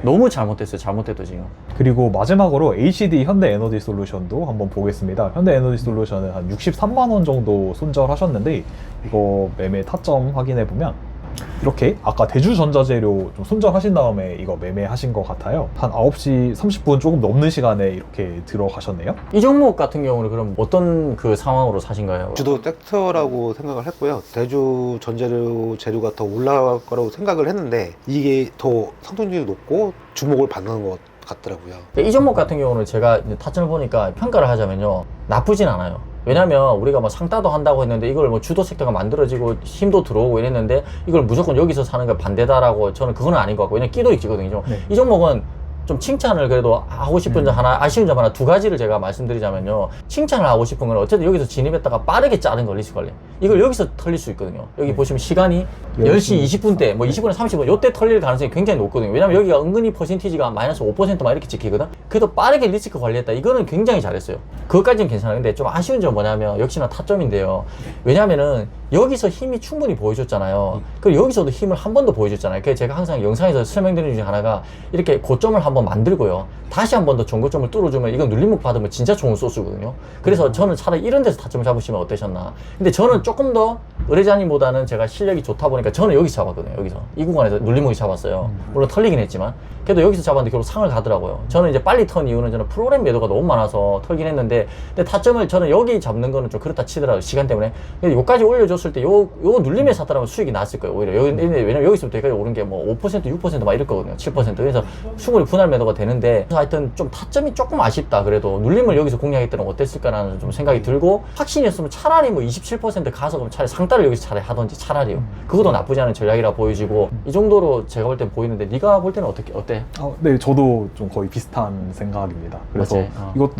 너무 잘못됐어요, 잘못됐죠, 지금. 그리고 마지막으로 HDD 현대에너지솔루션도 한번 보겠습니다. 현대에너지솔루션은 한 63만 원 정도 손절하셨는데 이거 매매 타점 확인해 보면 이렇게 아까 대주전자재료 좀 손절하신 다음에 이거 매매하신 것 같아요. 한 9시 30분 조금 넘는 시간에 이렇게 들어가셨네요. 이 종목 같은 경우는 그럼 어떤 그 상황으로 사신 거예요? 주도 섹터라고 생각을 했고요. 대주 전재료 재료가 더 올라갈 거라고 생각을 했는데 이게 더 상승률이 높고 주목을 받는 것 같더라고요. 이 종목 같은 경우는 제가 타점을 보니까 평가를 하자면요, 나쁘진 않아요. 왜냐면 우리가 뭐 상따도 한다고 했는데 이걸 뭐 주도 섹터가 만들어지고 힘도 들어오고 이랬는데 이걸 무조건 여기서 사는 게 반대다라고 저는 그거는 아닌 것 같고, 왜냐면 끼도 있거든요. 네. 이 종목은 좀 칭찬을 그래도 하고 싶은 점 하나, 아쉬운 점 하나, 두 가지를 제가 말씀드리자면요. 칭찬을 하고 싶은 건 어쨌든 여기서 진입했다가 빠르게 자른 거 리스크 관리. 이걸 여기서 털릴 수 있거든요. 여기 보시면 시간이 10시 20분대, 뭐 20분에 30분, 요때 털릴 가능성이 굉장히 높거든요. 왜냐면 여기가 은근히 퍼센티지가 마이너스 5%막 이렇게 찍히거든? 그래도 빠르게 리스크 관리했다. 이거는 굉장히 잘했어요. 그것까지는 괜찮아요. 근데 좀 아쉬운 점은 뭐냐면, 역시나 타점인데요. 왜냐면은 여기서 힘이 충분히 보여줬잖아요. 그리고 여기서도 힘을 한 번 더 보여줬잖아요. 그래서 제가 항상 영상에서 설명드리는 중에 하나가 이렇게 고점을 한번 만들고요. 다시 한 번 더 전고점을 뚫어주면 이건 눌림목 받으면 진짜 좋은 소스거든요. 그래서 저는 차라리 이런 데서 타점을 잡으시면 어떠셨나. 근데 저는 조금 더 의뢰자님보다는 제가 실력이 좋다 보니까 저는 여기서 잡았거든요. 여기서 이 구간에서 눌림목이 잡았어요. 물론 털리긴 했지만 그래도 여기서 잡았는데 결국 상을 가더라고요. 저는 이제 빨리 턴 이유는 저는 프로그램 매도가 너무 많아서 털긴 했는데, 근데 타점을 저는 여기 잡는 거는 좀 그렇다 치더라고요. 시간 때문에. 근데 요까지 올려줬을 때 요 눌림에 샀더라면 수익이 났을 거예요. 오히려 여기, 왜냐면 여기서부터 여기까지 오른 게 뭐 5%, 6% 막 이럴 거거든요. 7%. 그래서 충분히 분할 매도가 되는데, 그래서 하여튼 좀 타점이 조금 아쉽다. 그래도 눌림을 여기서 공략했더니 어땠을까라는 좀 생각이 들고, 확신이었으면 차라리 뭐 27% 가서 그럼 차라리 상따를 여기서 차라리 하던지 차라리요. 그것도 나쁘지 않은 전략이라 보여지고, 이 정도로 제가 볼 때 보이는데, 네가 볼 때는 어때? 네, 저도 좀 거의 비슷한 생각입니다. 그래서 맞지?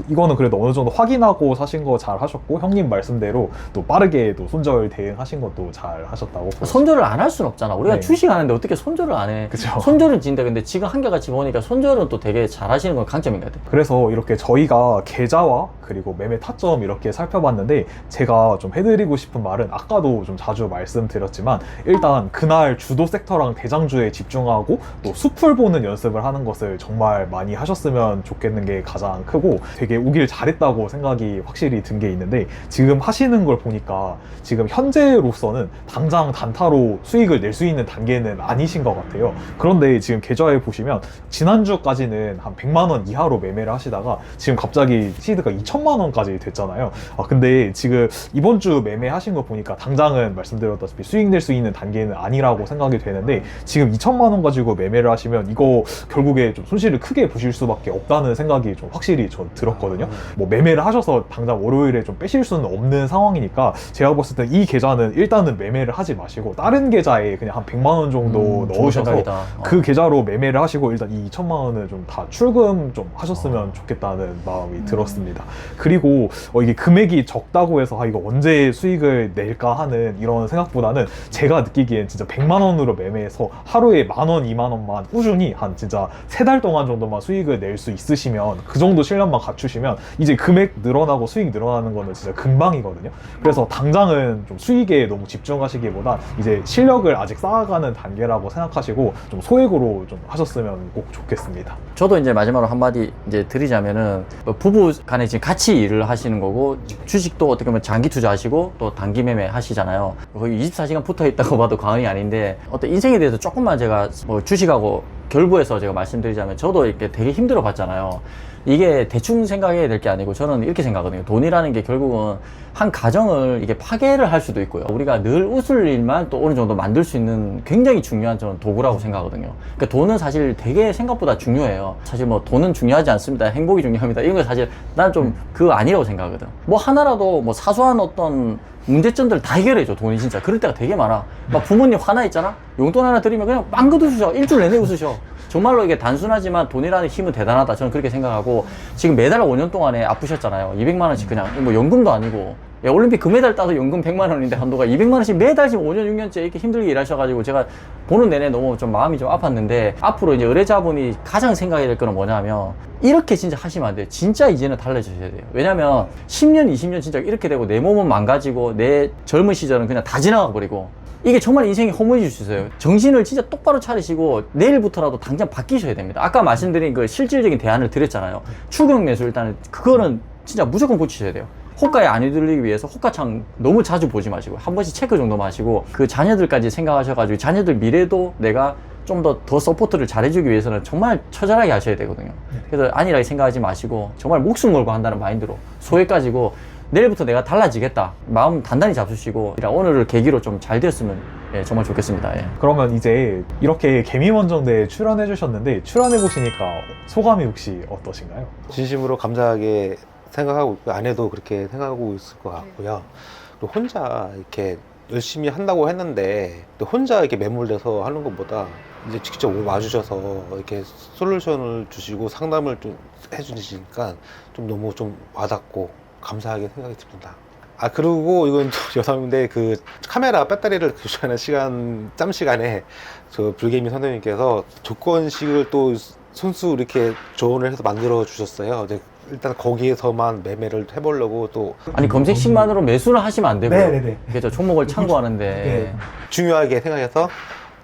이거는 그래도 어느 정도 확인하고 사신 거 잘 하셨고, 형님 말씀대로 또 빠르게 또 손절 대응하신 것도 잘 하셨다고. 손절을 안 할 수는 없잖아. 우리가 네. 주식 하는데 어떻게 손절을 안 해? 그쵸. 손절은 진다. 근데 지금 한결같이 보니까 손절은 또 되게 잘 하시는 건 강점인 것 같아. 그래서 이렇게 저희가 계좌와 그리고 매매 타점 이렇게 살펴봤는데, 제가 좀 해드리고 싶은 말은 아까도 좀 자주 말씀드렸지만, 일단 그날 주도 섹터랑 대장주에 집중하고 또 숲을 보는 연습을 하는 것을 정말 많이 하셨으면 좋겠는 게 가장 크고, 되게 오길 잘했다고 생각이 확실히 든 게 있는데, 지금 하시는 걸 보니까 지금 현재로서는 당장 단타로 수익을 낼 수 있는 단계는 아니신 것 같아요. 그런데 지금 계좌에 보시면 지난주까지는 한 100만 원 이하로 매매를 하시다가 지금 갑자기 시드가 2천만 원까지 됐잖아요. 근데 지금 이번 주 매매하신 거 보니까 당장은 말씀드렸다시피 수익 낼 수 있는 단계는 아니라고 생각이 되는데, 지금 2천만 원 가지고 매매를 하시면 이거 결국에 좀 손실을 크게 보실 수밖에 없다는 생각이 좀 확실히 전 들었거든요. 뭐 매매를 하셔서 당장 월요일에 좀 빼실 수는 없는 상황이니까, 제가 봤을 때 이 계좌는 일단은 매매를 하지 마시고 다른 계좌에 그냥 한 100만 원 정도 좋은 넣으셔서 생각이다. 그 계좌로 매매를 하시고 일단 이 2천만 원을 좀 다 출금 좀 하셨으면 좋겠다는 마음이 들었습니다. 그리고 이게 금액이 적다고 해서 이거 언제 수익을 낼까 하는 이런 생각보다는, 제가 느끼기엔 진짜 100만 원으로 매매해서 하루에 10,000원, 20,000원만 꾸준히 한 진짜 3달 동안 정도만 수익을 낼 수 있으시면, 그 정도 실력만 갖추시면 이제 금액 늘어나고 수익 늘어나는 거는 진짜 금방이거든요. 그래서 당장은 좀 수익에 너무 집중하시기보다 이제 실력을 아직 쌓아가는 단계라고 생각하시고 좀 소액으로 좀 하셨으면 꼭 좋겠습니다. 저도 이제 마지막으로 한마디 이제 드리자면은, 부부 간에 지금 같이 일을 하시는 거고, 주식도 어떻게 보면 장기 투자하시고 또 단기 매매 하시잖아요. 거의 24시간 붙어 있다고 봐도 과언이 아닌데, 어떤 인생에 대해서 조금만 제가 뭐 주식하고 결부해서 제가 말씀드리자면, 저도 이렇게 되게 힘들어 봤잖아요. 이게 대충 생각해야 될 게 아니고, 저는 이렇게 생각하거든요. 돈이라는 게 결국은 한 가정을 이게 파괴를 할 수도 있고요. 우리가 늘 웃을 일만 또 어느 정도 만들 수 있는 굉장히 중요한 저는 도구라고 생각하거든요. 그러니까 돈은 사실 되게 생각보다 중요해요. 사실 뭐 돈은 중요하지 않습니다. 행복이 중요합니다. 이런 거 사실 난 좀 그거 아니라고 생각하거든. 뭐 하나라도 뭐 사소한 어떤 문제점들 다 해결해줘, 돈이 진짜. 그럴 때가 되게 많아. 막 부모님 화나 있잖아? 용돈 하나 드리면 그냥 빵긋 웃으셔. 일주일 내내 웃으셔. 정말로 이게 단순하지만 돈이라는 힘은 대단하다. 저는 그렇게 생각하고, 지금 매달 5년 동안에 아프셨잖아요. 200만 원씩 그냥, 뭐 연금도 아니고. 야, 올림픽 금메달 따서 연금 100만 원인데 한도가 200만 원씩 매달 지금 5년, 6년째 이렇게 힘들게 일하셔가지고, 제가 보는 내내 너무 좀 마음이 좀 아팠는데, 앞으로 이제 의뢰자분이 가장 생각해야 될 거는 뭐냐면, 이렇게 진짜 하시면 안 돼요. 진짜 이제는 달라지셔야 돼요. 왜냐면 10년, 20년 진짜 이렇게 되고 내 몸은 망가지고 내 젊은 시절은 그냥 다 지나가 버리고, 이게 정말 인생이 허무해질 수 있어요. 정신을 진짜 똑바로 차리시고 내일부터라도 당장 바뀌셔야 됩니다. 아까 말씀드린 그 실질적인 대안을 드렸잖아요. 추경 매수, 일단은 그거는 진짜 무조건 고치셔야 돼요. 호가에 안 휘둘리기 위해서 호가창 너무 자주 보지 마시고 한 번씩 체크 정도 마시고, 그 자녀들까지 생각하셔가지고 자녀들 미래도 내가 좀 더 서포트를 잘해주기 위해서는 정말 처절하게 하셔야 되거든요. 그래서 안일하게 생각하지 마시고 정말 목숨 걸고 한다는 마인드로 소액 가지고 내일부터 내가 달라지겠다 마음 단단히 잡수시고, 오늘을 계기로 좀 잘 되었으면 정말 좋겠습니다. 그러면 이제 이렇게 개미원정대에 출연해 주셨는데, 출연해 보시니까 소감이 혹시 어떠신가요? 진심으로 감사하게 생각하고 있고, 아내도 그렇게 생각하고 있을 것 같고요. 그리고 혼자 이렇게 열심히 한다고 했는데, 또 혼자 이렇게 매몰돼서 하는 것보다 이제 직접 와주셔서 이렇게 솔루션을 주시고 상담을 좀 해주시니까 좀 너무 좀 와닿고 감사하게 생각이 듭니다. 그리고 이건 또 여담인데, 그 카메라 배터리를 교체하는 짬 시간에 저 불개미 선생님께서 조건식을 또 손수 이렇게 조언을 해서 만들어 주셨어요. 이제 일단 거기에서만 매매를 해보려고 또 아니 검색식만으로 매수를 하시면 안 되고요. 네네네. 그렇죠. 종목을 참고하는데 네. 중요하게 생각해서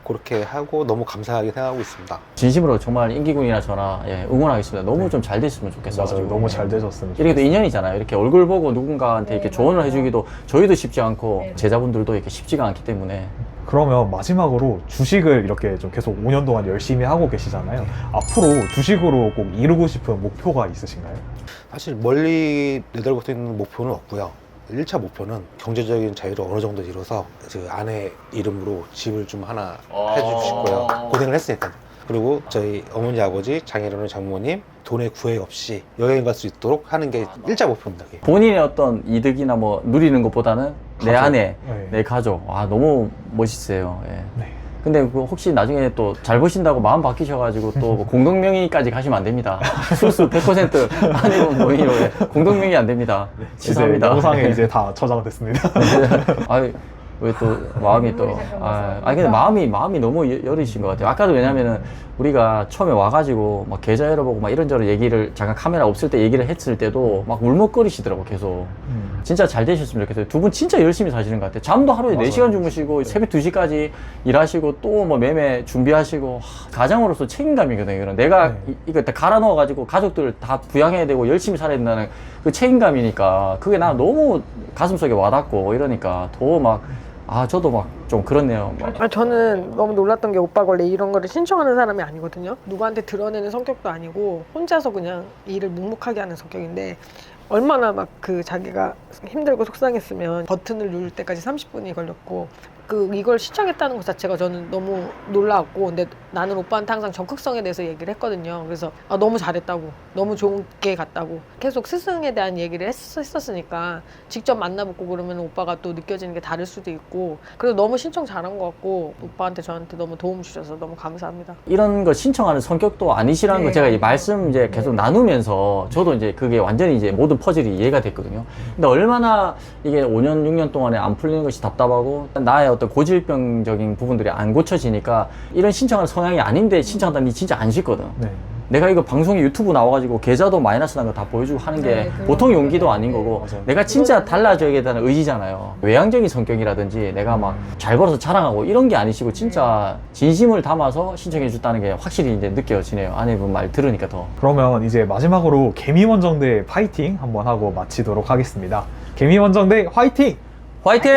그렇게 하고 너무 감사하게 생각하고 있습니다. 진심으로 정말 임기군이나 저나 예, 응원하겠습니다. 너무 좀 잘 됐으면 좋겠어요. 맞아요. 너무 잘 되셨으면 이렇게 또 인연이잖아요. 이렇게 얼굴 보고 누군가한테 이렇게 조언을 해주기도 저희도 쉽지 않고 제자분들도 이렇게 쉽지가 않기 때문에 그러면 마지막으로 주식을 이렇게 좀 계속 5년 동안 열심히 하고 계시잖아요. 앞으로 주식으로 꼭 이루고 싶은 목표가 있으신가요? 사실 멀리 내달고 있는 목표는 없고요. 1차 목표는 경제적인 자유를 어느 정도 이뤄서 그 아내 이름으로 집을 좀 하나 해주고 싶고요. 고생을 했으니까. 그리고 저희 어머니, 아버지, 장인어른, 장모님 돈의 구애 없이 여행 갈 수 있도록 하는 게 1차 목표입니다. 그게. 본인의 어떤 이득이나 뭐 누리는 것보다는 내 가족. 아내, 네. 내 가족. 아, 너무 멋있어요. 예. 네. 근데 그 혹시 나중에 또 잘 버신다고 마음 바뀌셔가지고 또뭐 공동명의까지 가시면 안 됩니다. 수수 100% 아니면 뭐 이런 공동명의 안 됩니다. 이제 죄송합니다. 영상에 이제 다 저장됐습니다. 아유, 왜 또 마음이 또 근데 마음이 너무 여리신 것 같아요. 아까도 왜냐면은 우리가 처음에 와가지고 막 계좌 열어보고 막 이런저런 얘기를 잠깐 카메라 없을 때 얘기를 했을 때도 막 울먹거리시더라고 계속. 진짜 잘 되셨으면 좋겠어요. 두 분 진짜 열심히 사시는 것 같아요. 잠도 하루에 맞아요. 4시간 주무시고 새벽 2시까지 일하시고 또 뭐 매매 준비하시고 가장으로서 책임감이거든요. 이건 내가 네. 이거 다 갈아 넣어가지고 가족들 다 부양해야 되고 열심히 살아야 된다는 그 책임감이니까 그게 나 너무 가슴속에 와닿고 이러니까 더 막 저도 막 좀 그렇네요. 막. 저는 너무 놀랐던 게 오빠가 원래 이런 거를 신청하는 사람이 아니거든요. 누구한테 드러내는 성격도 아니고 혼자서 그냥 일을 묵묵하게 하는 성격인데 얼마나 막 그 자기가 힘들고 속상했으면 버튼을 누를 때까지 30분이 걸렸고 이걸 시청했다는 것 자체가 저는 너무 놀라웠고 근데 나는 오빠한테 항상 적극성에 대해서 얘기를 했거든요. 그래서 너무 잘했다고 너무 좋게 갔다고 계속 스승에 대한 얘기를 했었으니까 직접 만나보고 그러면 오빠가 또 느껴지는 게 다를 수도 있고 그래서 너무 신청 잘한 것 같고 오빠한테 저한테 너무 도움 주셔서 너무 감사합니다. 이런 거 신청하는 성격도 아니시라는 네. 거 제가 이 말씀 이제 계속 나누면서 저도 이제 그게 완전히 이제 모든 퍼즐이 이해가 됐거든요. 근데 얼마나 이게 5년, 6년 동안에 안 풀리는 것이 답답하고 나의 어떤 고질병적인 부분들이 안 고쳐지니까 이런 신청하는 성향이 아닌데 신청하다니 진짜 안 싫거든. 네. 내가 이거 방송에 유튜브 나와가지고 계좌도 마이너스 난 거 다 보여주고 하는 게 네, 그건 보통 용기도 그래요. 아닌 거고 맞아요. 내가 진짜 달라져야겠다는 의지잖아요. 외향적인 성격이라든지 내가 막 잘 벌어서 자랑하고 이런 게 아니시고 진짜 진심을 담아서 신청해 줬다는 게 확실히 이제 느껴지네요. 아내분 말 들으니까 더. 그러면 이제 마지막으로 개미원정대 파이팅 한번 하고 마치도록 하겠습니다. 개미원정대 화이팅! 화이팅!